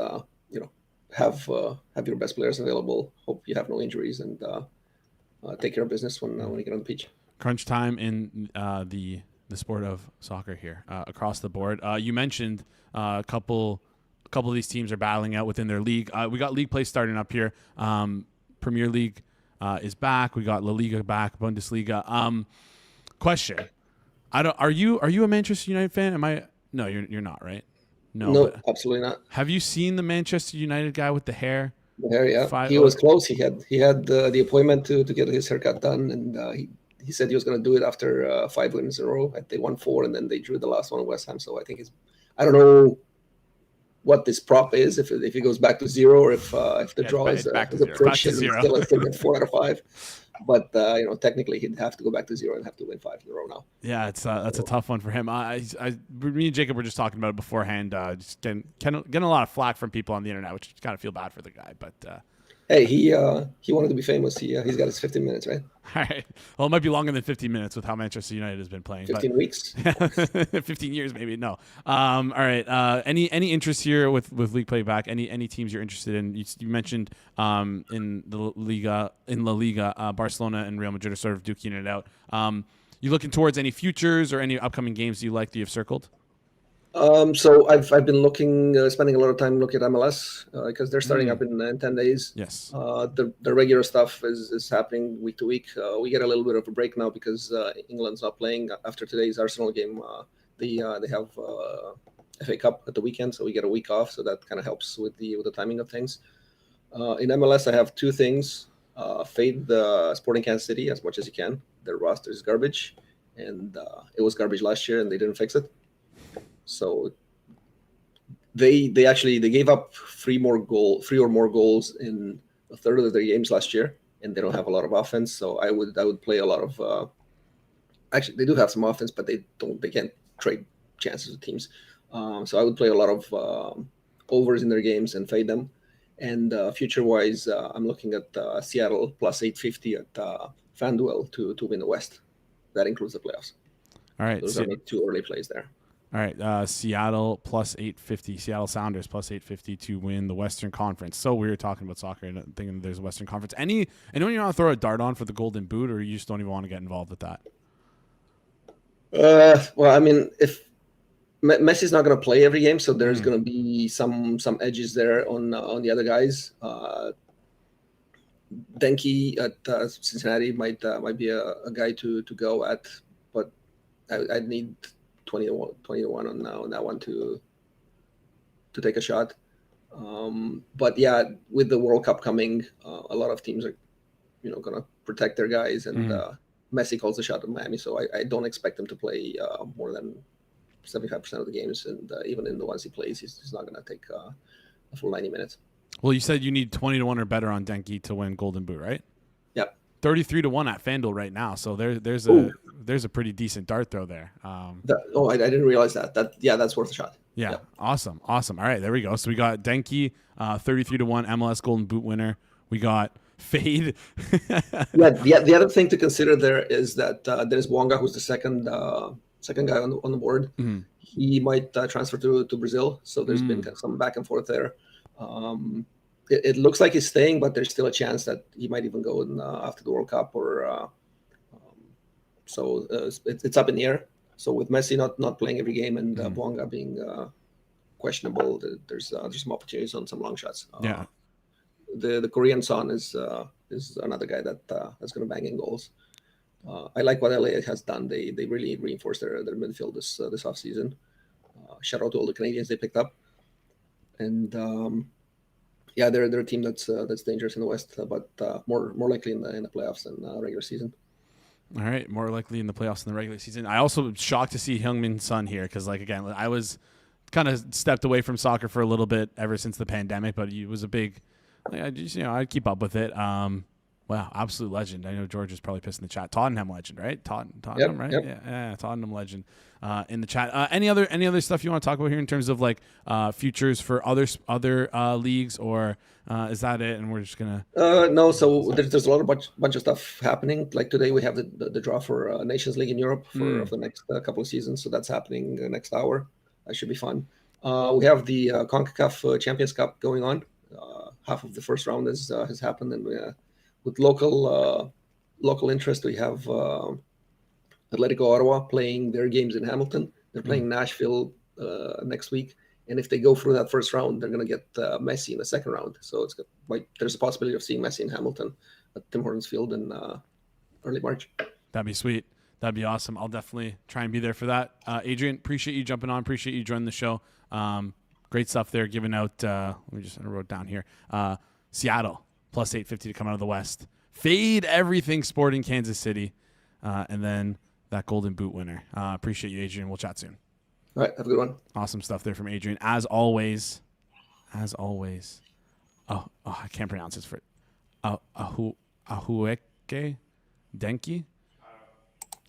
have your best players available. Hope you have no injuries, and take care of business when you get on the pitch. Crunch time in the sport of soccer here across the board. You mentioned a couple of these teams are battling out within their league. We got league play starting up here. Premier League is back. We got La Liga back. Bundesliga. Question: Are you a Manchester United fan? Am I? No, you're not, right? No, absolutely not. Have you seen the Manchester United guy with the hair? The hair, yeah. He was close. He had the appointment to get his haircut done, and he said he was going to do it after 5 wins in a row. They won 4, and then they drew the last one in West Ham. So I think I don't know what this prop is, if it goes back to 0 or if the draw is a push and still get 4 out of 5. But technically he'd have to go back to 0 and have to win 5 in a row now. Yeah, it's that's a tough one for him. Me and Jacob were just talking about it beforehand. Just getting a lot of flack from people on the internet, which kind of feel bad for the guy. But hey, he wanted to be famous. He's got his 15 minutes, right? All right. Well, it might be longer than 15 minutes with how Manchester United has been playing. 15 weeks. 15 years, maybe. No. All right. Any interest here with league play back? Any teams you're interested in? You mentioned in La Liga, Barcelona and Real Madrid are sort of duking it out. You looking towards any futures or any upcoming games you like that you've circled? So I've been spending a lot of time looking at MLS because they're starting up in 10 days. Yes. The regular stuff is happening week to week. We get a little bit of a break now because England's not playing after today's Arsenal game. They have FA Cup at the weekend, so we get a week off. So that kind of helps with the timing of things. In MLS, I have 2 things. Fade the Sporting Kansas City as much as you can. Their roster is garbage, and it was garbage last year, and they didn't fix it. So they gave up 3 or more goals in a third of their games last year, and they don't have a lot of offense. So I would play a lot of. Actually, they do have some offense, but they can't trade chances with teams. So I would play a lot of overs in their games and fade them. And future-wise, I'm looking at Seattle plus 850 at FanDuel to win the West. That includes the playoffs. All right. Those are my 2 early plays there. All right. Seattle plus 850. Seattle Sounders plus 850 to win the Western Conference. So weird talking about soccer and thinking there's a Western Conference. Anyone you want to throw a dart on for the Golden Boot, or you just don't even want to get involved with that? Well, I mean, if Messi's not going to play every game, so there's going to be some edges there on the other guys. Denke at Cincinnati might be a guy to go at, but I'd need 20 to 1 on that one to take a shot. But yeah, with the World Cup coming, a lot of teams are going to protect their guys, and Messi calls the shot in Miami, so I don't expect him to play more than 75% of the games, and even in the ones he plays, he's not going to take a full 90 minutes. Well, you said you need 20 to 1 or better on Denke to win Golden Boot, right? Yep. 33 to 1 at FanDuel right now, so there's a pretty decent dart throw there. I didn't realize that. That's worth a shot. Yeah, yep. Awesome. All right, there we go. So we got Denke, 33 to 1 MLS Golden Boot winner. We got Fade. The other thing to consider there is that there's Wonga, who's the second guy on the board. Mm-hmm. He might transfer to Brazil, so there's been some back and forth there. It looks like he's staying, but there's still a chance that he might even go after the World Cup, or it's up in the air. So with Messi not playing every game and Wonga being questionable, there's some opportunities on some long shots. The Korean Son is another guy that's going to bang in goals. I like what LA has done. They really reinforced their midfield this offseason. Shout out to all the Canadians they picked up, and they're a team that's dangerous in the West, but more likely in the playoffs than regular season. All right, more likely in the playoffs than the regular season. I also was shocked to see Heung-min Son here because, again, I was kind of stepped away from soccer for a little bit ever since the pandemic, but he was a big. I'd keep up with it. Wow, absolute legend. I know George is probably pissed in the chat. Tottenham legend, right? Tottenham, right? Yep. Yeah, Tottenham legend in the chat. Any other stuff you want to talk about here in terms of futures for other leagues, or is that it? And we're just gonna no. So there's a lot of bunch of stuff happening. Like today we have the draw for Nations League in Europe for the next couple of seasons. So that's happening next hour. That should be fun. We have the CONCACAF Champions Cup going on. Half of the first round has happened, and with local interest, we have Atletico Ottawa playing their games in Hamilton. They're playing Nashville next week, and if they go through that first round, they're going to get Messi in the second round. So there's a possibility of seeing Messi in Hamilton at Tim Hortons Field in early March. That'd be sweet. That'd be awesome. I'll definitely try and be there for that. Adrian, appreciate you jumping on. Appreciate you joining the show. Great stuff there. Giving out. I wrote down here. Seattle plus 850 to come out of the West. Fade everything Sporting Kansas City, and then that Golden Boot winner. Appreciate you, Adrian. We'll chat soon. All right, have a good one. Awesome stuff there from Adrian. As always. Oh, I can't pronounce this for Ahueke Denke.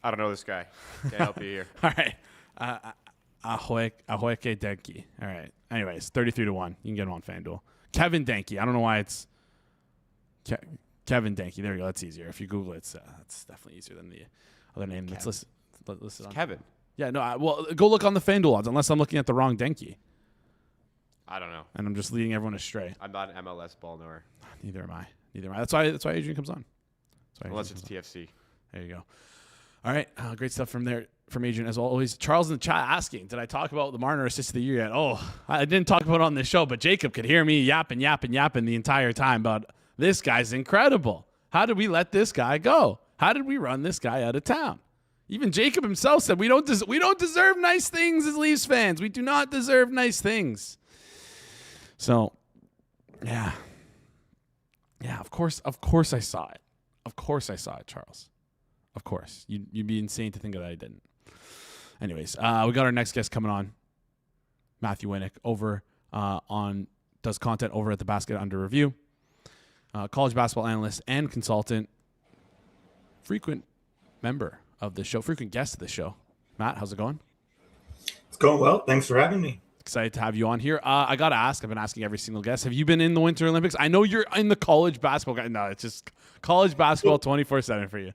I don't know this guy. Can't help you here. All right. Ahueke Denke. All right. Anyways, 33 to 1. You can get him on FanDuel. Kevin Denke. I don't know why it's Kevin Denke. There you go. That's easier. If you Google it, it's definitely easier than the other name that's listed on. Kevin. Yeah, no. Well, go look on the FanDuel odds, unless I'm looking at the wrong Denke. I don't know. And I'm just leading everyone astray. I'm not an MLS ball knower. Neither am I. That's why Adrian comes on. Unless it's TFC. There you go. All right. Great stuff from Adrian, as always. Charles in the chat asking, did I talk about the Marner assist of the year yet? Oh, I didn't talk about it on this show, but Jacob could hear me yapping the entire time about this guy's incredible. How did we let this guy go? How did we run this guy out of town? Even Jacob himself said we don't deserve nice things as Leafs fans. We do not deserve nice things. So, yeah, of course I saw it. Of course I saw it, Charles. Of course. You'd be insane to think that I didn't. Anyways, we got our next guest coming on, Matthew Winick, does content over at the Basket Under Review. College basketball analyst and consultant, frequent member of the show, frequent guest of the show. Matt, how's it going? It's going well. Thanks for having me. excited to have you on here. I got to ask, I've been asking every single guest, have you been in the Winter Olympics? I know you're in the college basketball guy. No, it's just college basketball 24/7 for you.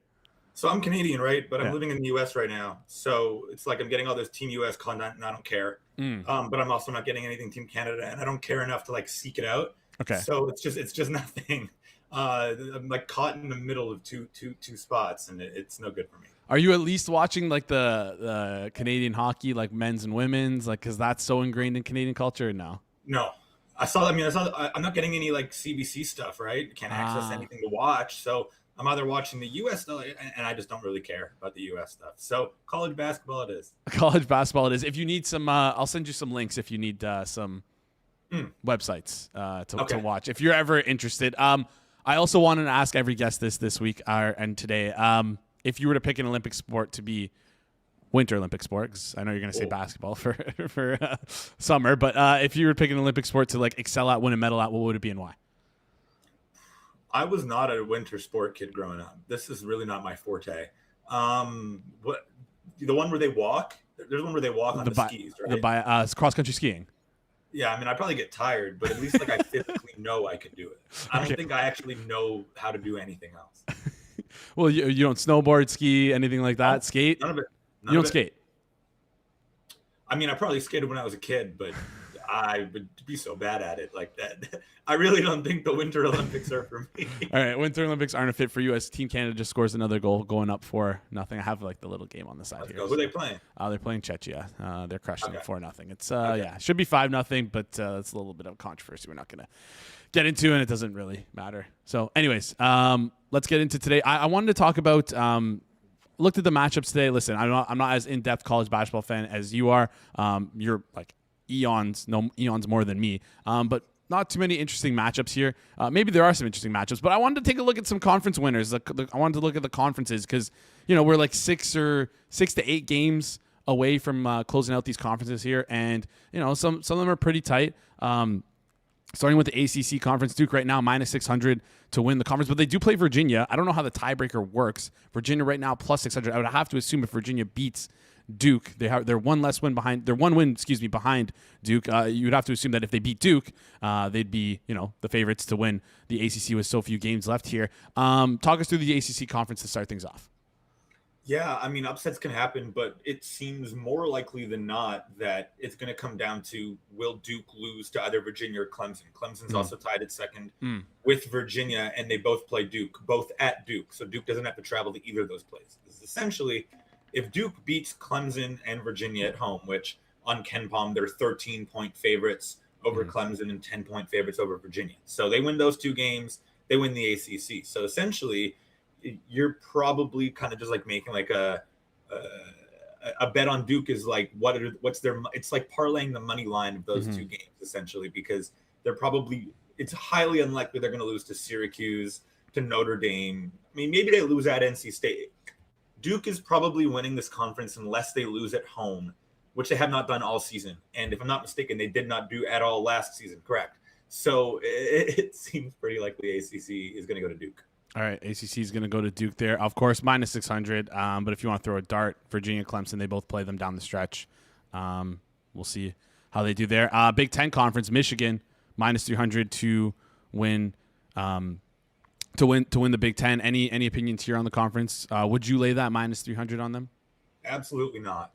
So I'm Canadian, right? But I'm living in the U.S. right now. So it's like I'm getting all this Team U.S. content, and I don't care. But I'm also not getting anything Team Canada, and I don't care enough to like seek it out. Okay. So it's just nothing. I'm like caught in the middle of two spots, and it's no good for me. Are you at least watching like the Canadian hockey, like men's and women's, like because that's so ingrained in Canadian culture? Or no. No, I'm not getting any like CBC stuff, right? Can't access anything to watch, so I'm either watching the U.S. stuff, and I just don't really care about the U.S. stuff. So college basketball it is. College basketball it is. If you need some, I'll send you some links if you need some websites to watch. If you're ever interested. I also wanted to ask every guest this week and today. If you were to pick an Olympic sport to be Winter Olympic sport, because I know you're going to say basketball for summer, but if you were to pick an Olympic sport to like excel at, win a medal at, what would it be and why? I was not a winter sport kid growing up. This is really not my forte. What the one where they walk? There's one where they walk on the skis, right? It's cross-country skiing. Yeah, I mean, I probably get tired, but at least like I physically know I can do it. I don't think I actually know how to do anything else. Well, you don't snowboard, ski, anything like that? Skate? None of it. You don't skate? I mean, I probably skated when I was a kid, but I would be so bad at it like that. I really don't think the Winter Olympics are for me. All right, Winter Olympics aren't a fit for you as Team Canada just scores another goal, going up 4-0. I have like the little game on the side here. Who are they playing? They're playing Czechia. They're crushing it 4-0. It's it should be 5-0, but it's a little bit of controversy we're not going to get into, and it doesn't really matter. So, anyways, let's get into today. I wanted to talk about. Looked at the matchups today. Listen, I'm not as in-depth college basketball fan as you are. You're like eons more than me. But not too many interesting matchups here. Maybe there are some interesting matchups, but I wanted to take a look at some conference winners. I wanted to look at the conferences because we're like 6 to 8 games away from closing out these conferences here, and some of them are pretty tight. Starting with the ACC conference, Duke right now -600 to win the conference, but they do play Virginia. I don't know how the tiebreaker works. Virginia right now +600. I would have to assume if Virginia beats Duke, they're one win behind Duke. You'd have to assume that if they beat Duke, they'd be the favorites to win the ACC with so few games left here. Talk us through the ACC conference to start things off. Yeah, I mean, upsets can happen, but it seems more likely than not that it's going to come down to will Duke lose to either Virginia or Clemson. Clemson's also tied at second with Virginia, and they both play Duke, both at Duke. So Duke doesn't have to travel to either of those places. Essentially, if Duke beats Clemson and Virginia at home, which on KenPom, they're 13-point favorites over Clemson and 10-point favorites over Virginia. So they win those two games, they win the ACC. So essentially, you're probably kind of just like making like a bet on Duke is like it's like parlaying the money line of those two games essentially, because it's highly unlikely they're going to lose to Syracuse, to Notre Dame. I mean, maybe they lose at NC State. Duke is probably winning this conference unless they lose at home, which they have not done all season. And if I'm not mistaken, they did not do at all last season, correct? So it seems pretty likely ACC is going to go to Duke. All right, ACC is going to go to Duke there. Of course, -600. But if you want to throw a dart, Virginia, Clemson, they both play them down the stretch. We'll see how they do there. Big Ten Conference, Michigan, -300 to win the Big Ten. Any opinions here on the conference? Would you lay that -300 on them? Absolutely not.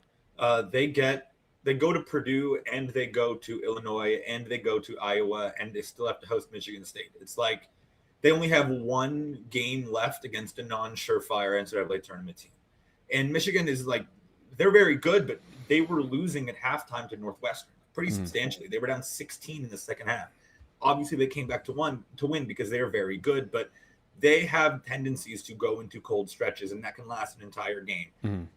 They go to Purdue, and they go to Illinois, and they go to Iowa, and they still have to host Michigan State. It's like they only have one game left against a non-surefire NCAA tournament team. And Michigan is like, they're very good, but they were losing at halftime to Northwestern pretty substantially. They were down 16 in the second half. Obviously, they came back to win because they are very good, but they have tendencies to go into cold stretches, and that can last an entire game.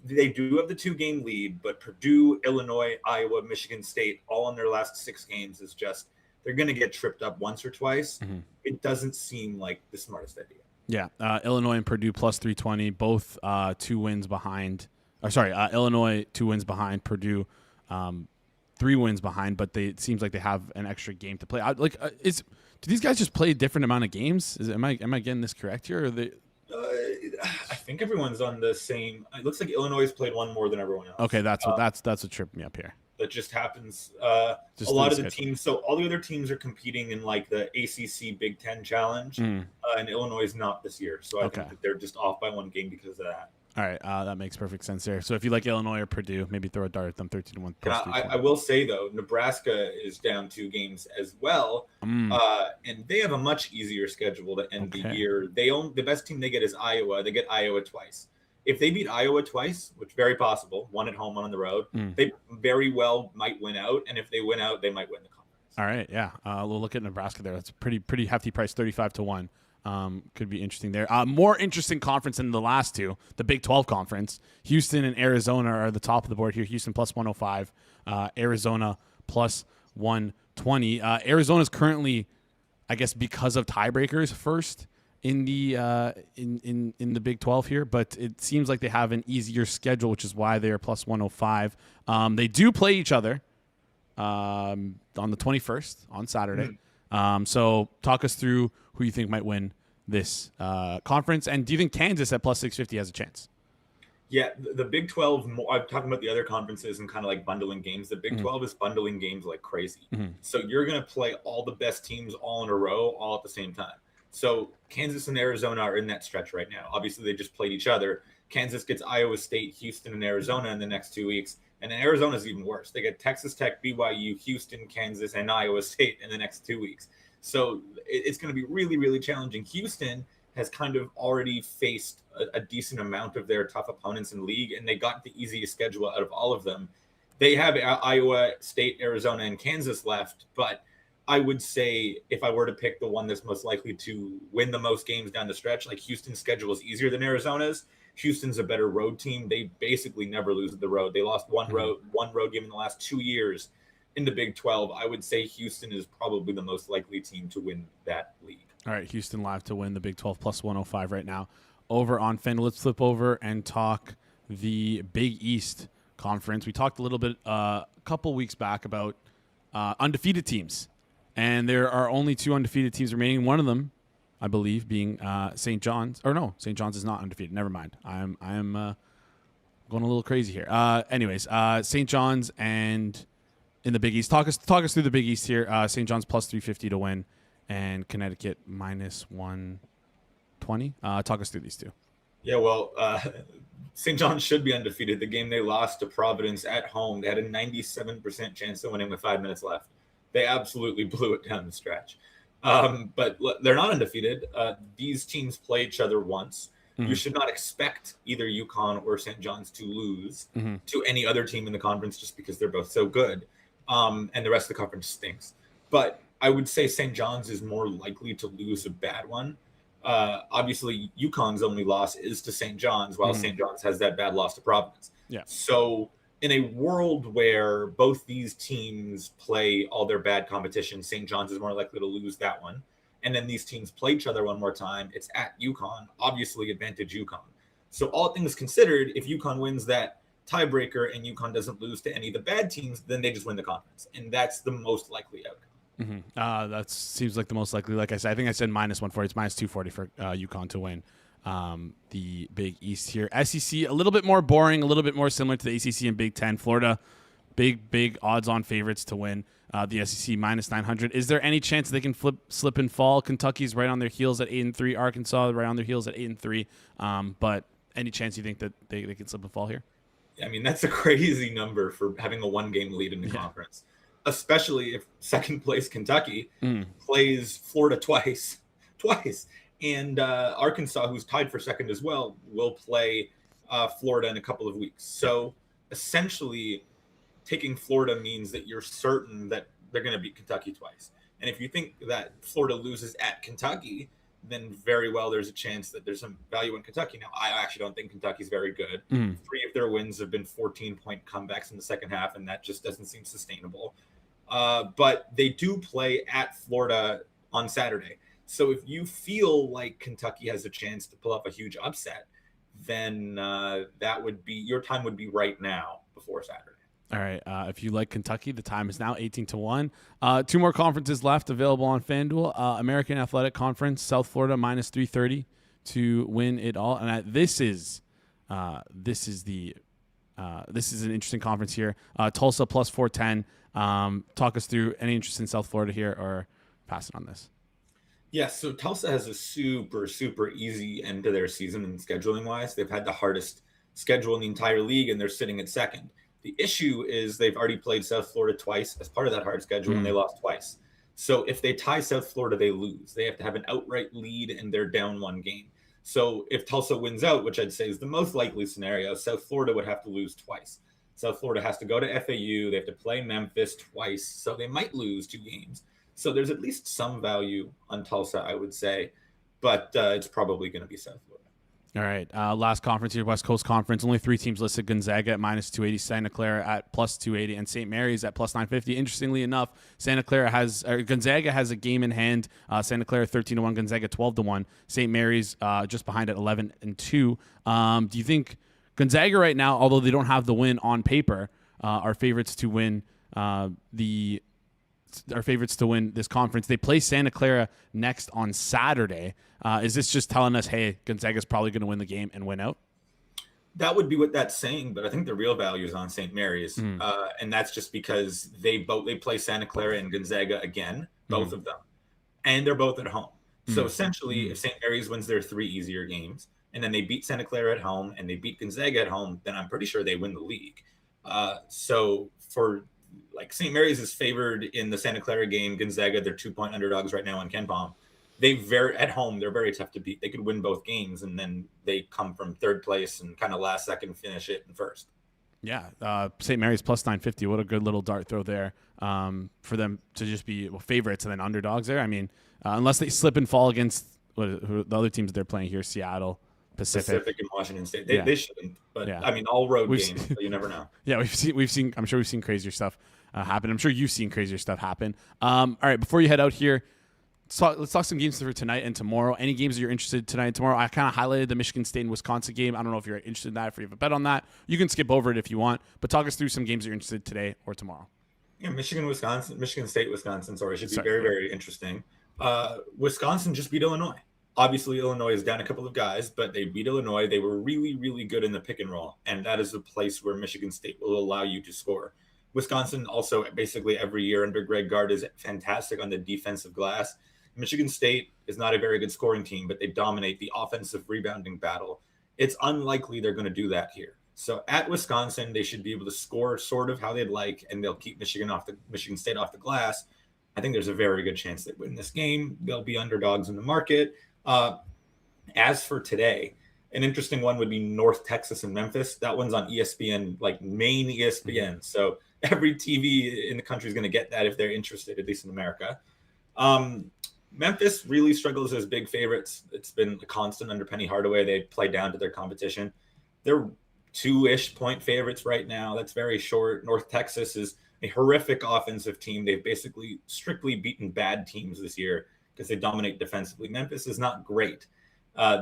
They do have the 2-game lead, but Purdue, Illinois, Iowa, Michigan State, all in their last 6 games is just, they're going to get tripped up once or twice. It doesn't seem like the smartest idea. Yeah. Illinois and Purdue +320, both 2 wins behind. Illinois 2 wins behind, Purdue 3 wins behind, but it seems like they have an extra game to play. Do these guys just play a different amount of games? Am I getting this correct here? Or they? I think everyone's on the same. It looks like Illinois has played one more than everyone else. Okay, that's what tripped me up here. That just happens. Just A lot of the the schedule. teams, so all the other teams are competing in like the ACC Big Ten Challenge, and Illinois is not this year. So I think that they're just off by one game because of that. All right, that makes perfect sense there. So if you like Illinois or Purdue, maybe throw a dart at them 13-1. I will say, though, Nebraska is down 2 games as well, and they have a much easier schedule to end the year. The best team they get is Iowa. They get Iowa twice. If they beat Iowa twice, which is very possible, one at home, one on the road, they very well might win out, and if they win out, they might win the conference. All right, yeah. We'll look at Nebraska there. That's a pretty hefty price, 35-1. Could be interesting there. More interesting conference than the last two, the Big 12 conference. Houston and Arizona are the top of the board here. Houston plus 105, Arizona plus 120. Arizona's currently, I guess, because of tiebreakers, first in the in the Big 12 here, but it seems like they have an easier schedule, which is why they are plus 105. They do play each other on the 21st on Saturday. So talk us through who you think might win this conference, and do you think Kansas at plus 650 has a chance? Yeah, the Big 12, I'm talking about the other conferences and kind of like bundling games. The Big 12 is bundling games like crazy. So you're going to play all the best teams all in a row, all at the same time. So Kansas and Arizona are in that stretch right now. Obviously, they just played each other. Kansas gets Iowa State, Houston, and Arizona in the next 2 weeks. And then Arizona's even worse. They get Texas Tech, BYU, Houston, Kansas, and Iowa State in the next 2 weeks. So it's going to be really, really challenging. Houston has kind of already faced a decent amount of their tough opponents in league, and they got the easiest schedule out of all of them. They have Iowa State, Arizona, and Kansas left, but I would say if I were to pick the one that's most likely to win the most games down the stretch, like Houston's schedule is easier than Arizona's. Houston's a better road team. They basically never lose at the road. They lost one road game in the last 2 years in the Big 12. I would say Houston is probably the most likely team to win that league. All right, Houston live to win the Big 12 plus 105 right now. Over on FanDuel, let's flip over and talk the Big East Conference. We talked a little bit a couple weeks back about undefeated teams, and there are only 2 undefeated teams remaining. One of them, I believe, being St. John's. Or no, St. John's is not undefeated. Never mind. I am going a little crazy here. Anyways, St. John's and in the Big East. Talk us through the Big East here. St. John's plus 350 to win, and Connecticut minus 120. Talk us through these two. Yeah, well, St. John's should be undefeated. The game they lost to Providence at home, they had a 97% chance of winning with 5 minutes left. They absolutely blew it down the stretch. But they're not undefeated. These teams play each other once. You should not expect either UConn or St. John's to lose to any other team in the conference just because they're both so good. And the rest of the conference stinks. But I would say St. John's is more likely to lose a bad one. Obviously, UConn's only loss is to St. John's, while St. John's has that bad loss to Providence. Yeah. So in a world where both these teams play all their bad competition, St. John's is more likely to lose that one. And then these teams play each other one more time. It's at UConn, obviously advantage UConn. So all things considered, if UConn wins that tiebreaker and UConn doesn't lose to any of the bad teams, then they just win the conference. And that's the most likely outcome. That seems like the most likely. Like I said, I think I said minus 140. It's minus 240 for UConn to win the Big East here. SEC, a little bit more boring, a little bit more similar to the ACC and Big Ten. Florida, big odds-on favorites to win the SEC minus 900. Is there any chance they can slip and fall? Kentucky's right on their heels at 8-3. Arkansas right on their heels at 8-3. But any chance you think that they can slip and fall here? I mean, that's a crazy number for having a one-game lead in the conference, especially if second place Kentucky plays Florida twice, and Arkansas, who's tied for second as well, will play Florida in a couple of weeks. So essentially, taking Florida means that you're certain that they're going to beat Kentucky twice. And if you think that Florida loses at Kentucky, then very well there's a chance that there's some value in Kentucky. Now, I actually don't think Kentucky's very good. 3 of their wins have been 14-point comebacks in the second half, and that just doesn't seem sustainable. But they do play at Florida on Saturday. So if you feel like Kentucky has a chance to pull off a huge upset, then that would be your time would be right now before Saturday. All right. If you like Kentucky, the time is now 18-1. 2 more conferences left available on FanDuel. American Athletic Conference, South Florida minus 330 to win it all. And this is the this is an interesting conference here. Tulsa plus 410. Talk us through any interest in South Florida here, or pass it on this. Yes, so Tulsa has a super, super easy end to their season and scheduling wise. They've had the hardest schedule in the entire league, and they're sitting at second. The issue is they've already played South Florida twice as part of that hard schedule, and they lost twice. So if they tie South Florida, they lose. They have to have an outright lead, and they're down one game. So if Tulsa wins out, which I'd say is the most likely scenario, South Florida would have to lose twice. South Florida has to go to FAU. They have to play Memphis twice, so they might lose 2 games. So there's at least some value on Tulsa, I would say, but it's probably going to be South Florida. All right, last conference here, West Coast Conference. Only 3 teams listed: Gonzaga at minus 280, Santa Clara at plus 280, and St. Mary's at plus 950. Interestingly enough, Gonzaga has a game in hand. Santa Clara 13-1, Gonzaga 12-1. St. Mary's just behind at 11-2. Do you think Gonzaga right now, although they don't have the win on paper, are favorites to win this conference? They play Santa Clara next on Saturday. Is this just telling us, hey, Gonzaga's probably going to win the game and win out? That would be what that's saying, but I think the real value is on St. Mary's, and that's just because they play Santa Clara and Gonzaga again, both of them, and they're both at home. So essentially, if St. Mary's wins their 3 easier games, and then they beat Santa Clara at home and they beat Gonzaga at home, then I'm pretty sure they win the league. So for St. Mary's is favored in the Santa Clara game. Gonzaga, they're 2-point underdogs right now on KenPom. At home, they're very tough to beat. They could win both games, and then they come from 3rd place and kind of last second finish it in first. Yeah, St. Mary's plus 950. What a good little dart throw there for them to just be favorites and then underdogs there. I mean, unless they slip and fall against the other teams that they're playing here, Seattle, Pacific and Washington State. They shouldn't, but I mean, all road games, so you never know. Yeah, we've seen. I'm sure we've seen crazier stuff happen. I'm sure you've seen crazier stuff happen. All right, before you head out here, let's talk some games for tonight and tomorrow. Any games that you're interested in tonight and tomorrow? I kind of highlighted the Michigan State and Wisconsin game. I don't know if you're interested in that, if you have a bet on that. You can skip over it if you want, but talk us through some games that you're interested in today or tomorrow. Yeah, Michigan State, Wisconsin. Sorry, should be very, very interesting. Wisconsin just beat Illinois. Obviously, Illinois is down a couple of guys, but they beat Illinois. They were really, really good in the pick and roll, and that is a place where Michigan State will allow you to score. Wisconsin also basically every year under Greg Gard is fantastic on the defensive glass. Michigan State is not a very good scoring team, but they dominate the offensive rebounding battle. It's unlikely they're going to do that here. So at Wisconsin, they should be able to score sort of how they'd like, and they'll keep Michigan State off the glass. I think there's a very good chance they win this game. They'll be underdogs in the market. As for today, an interesting one would be North Texas and Memphis. That one's on ESPN, main ESPN. So every TV in the country is going to get that if they're interested, at least in America. Memphis really struggles as big favorites. It's been a constant under Penny Hardaway. They play down to their competition. They're 2-ish point favorites right now. That's very short. North Texas is a horrific offensive team. They've basically strictly beaten bad teams this year because they dominate defensively. Memphis is not great.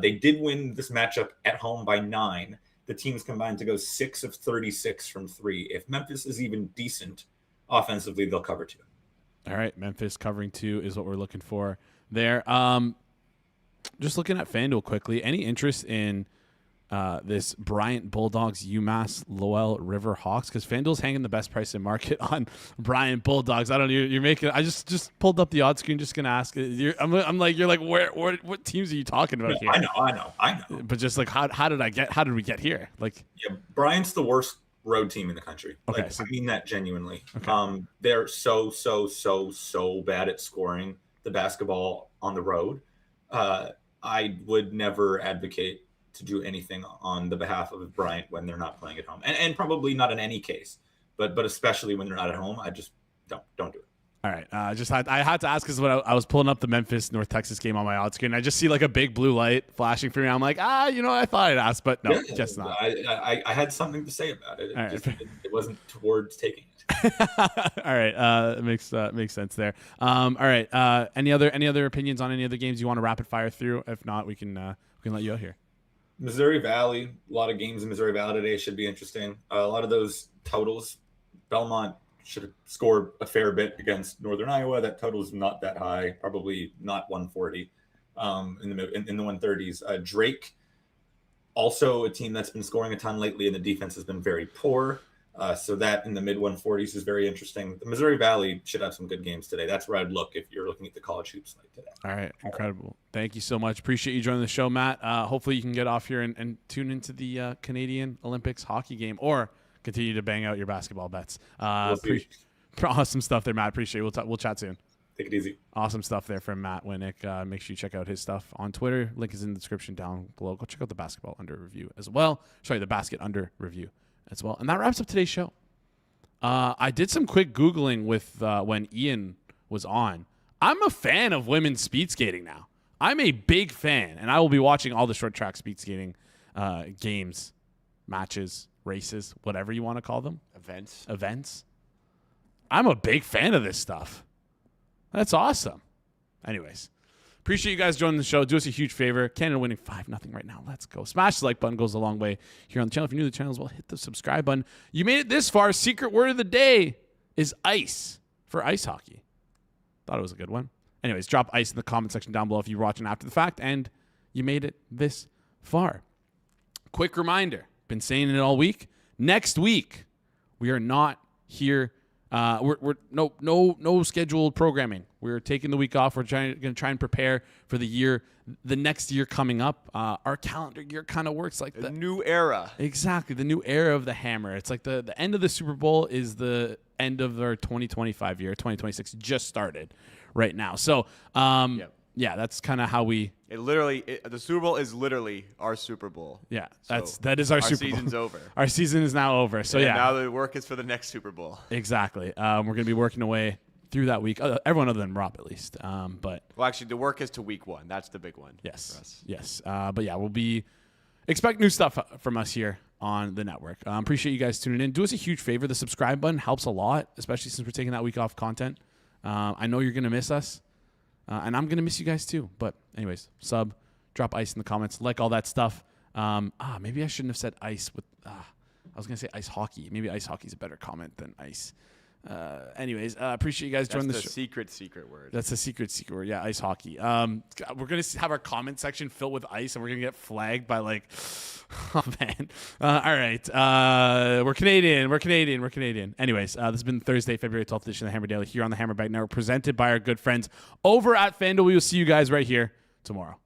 They did win this matchup at home by 9. The teams combined to go 6 of 36 from 3. If Memphis is even decent offensively, they'll cover 2. All right, Memphis covering 2 is what we're looking for there. Just looking at FanDuel quickly, any interest in this Bryant Bulldogs UMass Lowell River Hawks? Because FanDuel's hanging the best price in market on Bryant Bulldogs. I don't know. You're making. I just pulled up the odds screen. Just gonna ask. I'm like what teams are you talking about here? I know. But just how did we get here? Bryant's the worst road team in the country. Okay, I mean that genuinely. Okay. They're so bad at scoring the basketball on the road. I would never advocate to do anything on the behalf of Bryant when they're not playing at home, and probably not in any case, but especially when they're not at home, I just don't do it. All right, I had to ask because when I was pulling up the Memphis North Texas game on my odds screen, I just see a big blue light flashing for me. I'm like, I thought I'd ask, but no, just not. I had something to say about it. It wasn't towards taking it. All right, makes sense there. All right, any other opinions on any other games you want to rapid fire through? If not, we can let you out here. Missouri Valley, a lot of games in Missouri Valley today should be interesting. A lot of those totals, Belmont should have scored a fair bit against Northern Iowa. That total is not that high, probably not 140 in the 130s. Drake Also, a team that's been scoring a ton lately, and the defense has been very poor. So that in the mid 140s is very interesting. The Missouri Valley should have some good games today. That's where I'd look if you're looking at the college hoops slate today. All right, incredible. Thank you so much. Appreciate you joining the show, Matt. Hopefully you can get off here and tune into the Canadian Olympics hockey game, or continue to bang out your basketball bets. Awesome stuff there, Matt. Appreciate it. We'll chat soon. Take it easy. Awesome stuff there from Matt Winick. Make sure you check out his stuff on Twitter. Link is in the description down below. Go check out the basketball under review as well. Sorry, the basket under review as well. And that wraps up today's show. I did some quick Googling with when Iain was on. I'm a fan of women's speed skating now. I'm a big fan, and I will be watching all the short track speed skating games, matches, races, whatever you want to call them. Events. I'm a big fan of this stuff. That's awesome. Anyways, appreciate you guys joining the show. Do us a huge favor. Canada winning 5-0 right now. Let's go. Smash the like button. Goes a long way here on the channel. If you're new to the channel as well, hit the subscribe button. You made it this far. Secret word of the day is ice for ice hockey. Thought it was a good one. Anyways, drop ice in the comment section down below if you're watching after the fact and you made it this far. Quick reminder. Been saying it all week. Next week, we are not here. We're no scheduled programming. We're taking the week off. We're going to try and prepare for the next year coming up. Our calendar year kind of works like the new era. Exactly, the new era of the hammer. It's like the end of the Super Bowl is the end of our 2025 year. 2026 just started right now. So, yeah, that's kind of how we. The Super Bowl is literally our Super Bowl. Yeah, that is our Super Bowl. Our season's over. Our season is now over. So yeah, now the work is for the next Super Bowl. Exactly. We're gonna be working away through that week. Everyone other than Rob, at least. But well, actually, the work is to week 1. That's the big one. Yes. For us. Yes. But yeah, expect new stuff from us here on the network. Appreciate you guys tuning in. Do us a huge favor. The subscribe button helps a lot, especially since we're taking that week off content. I know you're gonna miss us. And I'm going to miss you guys too. But anyways, sub, drop ice in the comments, like all that stuff. Maybe I shouldn't have said ice with, I was going to say ice hockey. Maybe ice hockey is a better comment than ice. Anyways, appreciate you guys joining the show. That's the secret word. That's a secret word. Yeah, ice hockey. We're going to have our comment section filled with ice, and we're going to get flagged by oh, man. All right. We're Canadian. Anyways, this has been Thursday, February 12th edition of the Hammer Daily here on the Hammer Network, presented by our good friends over at FanDuel. We will see you guys right here tomorrow.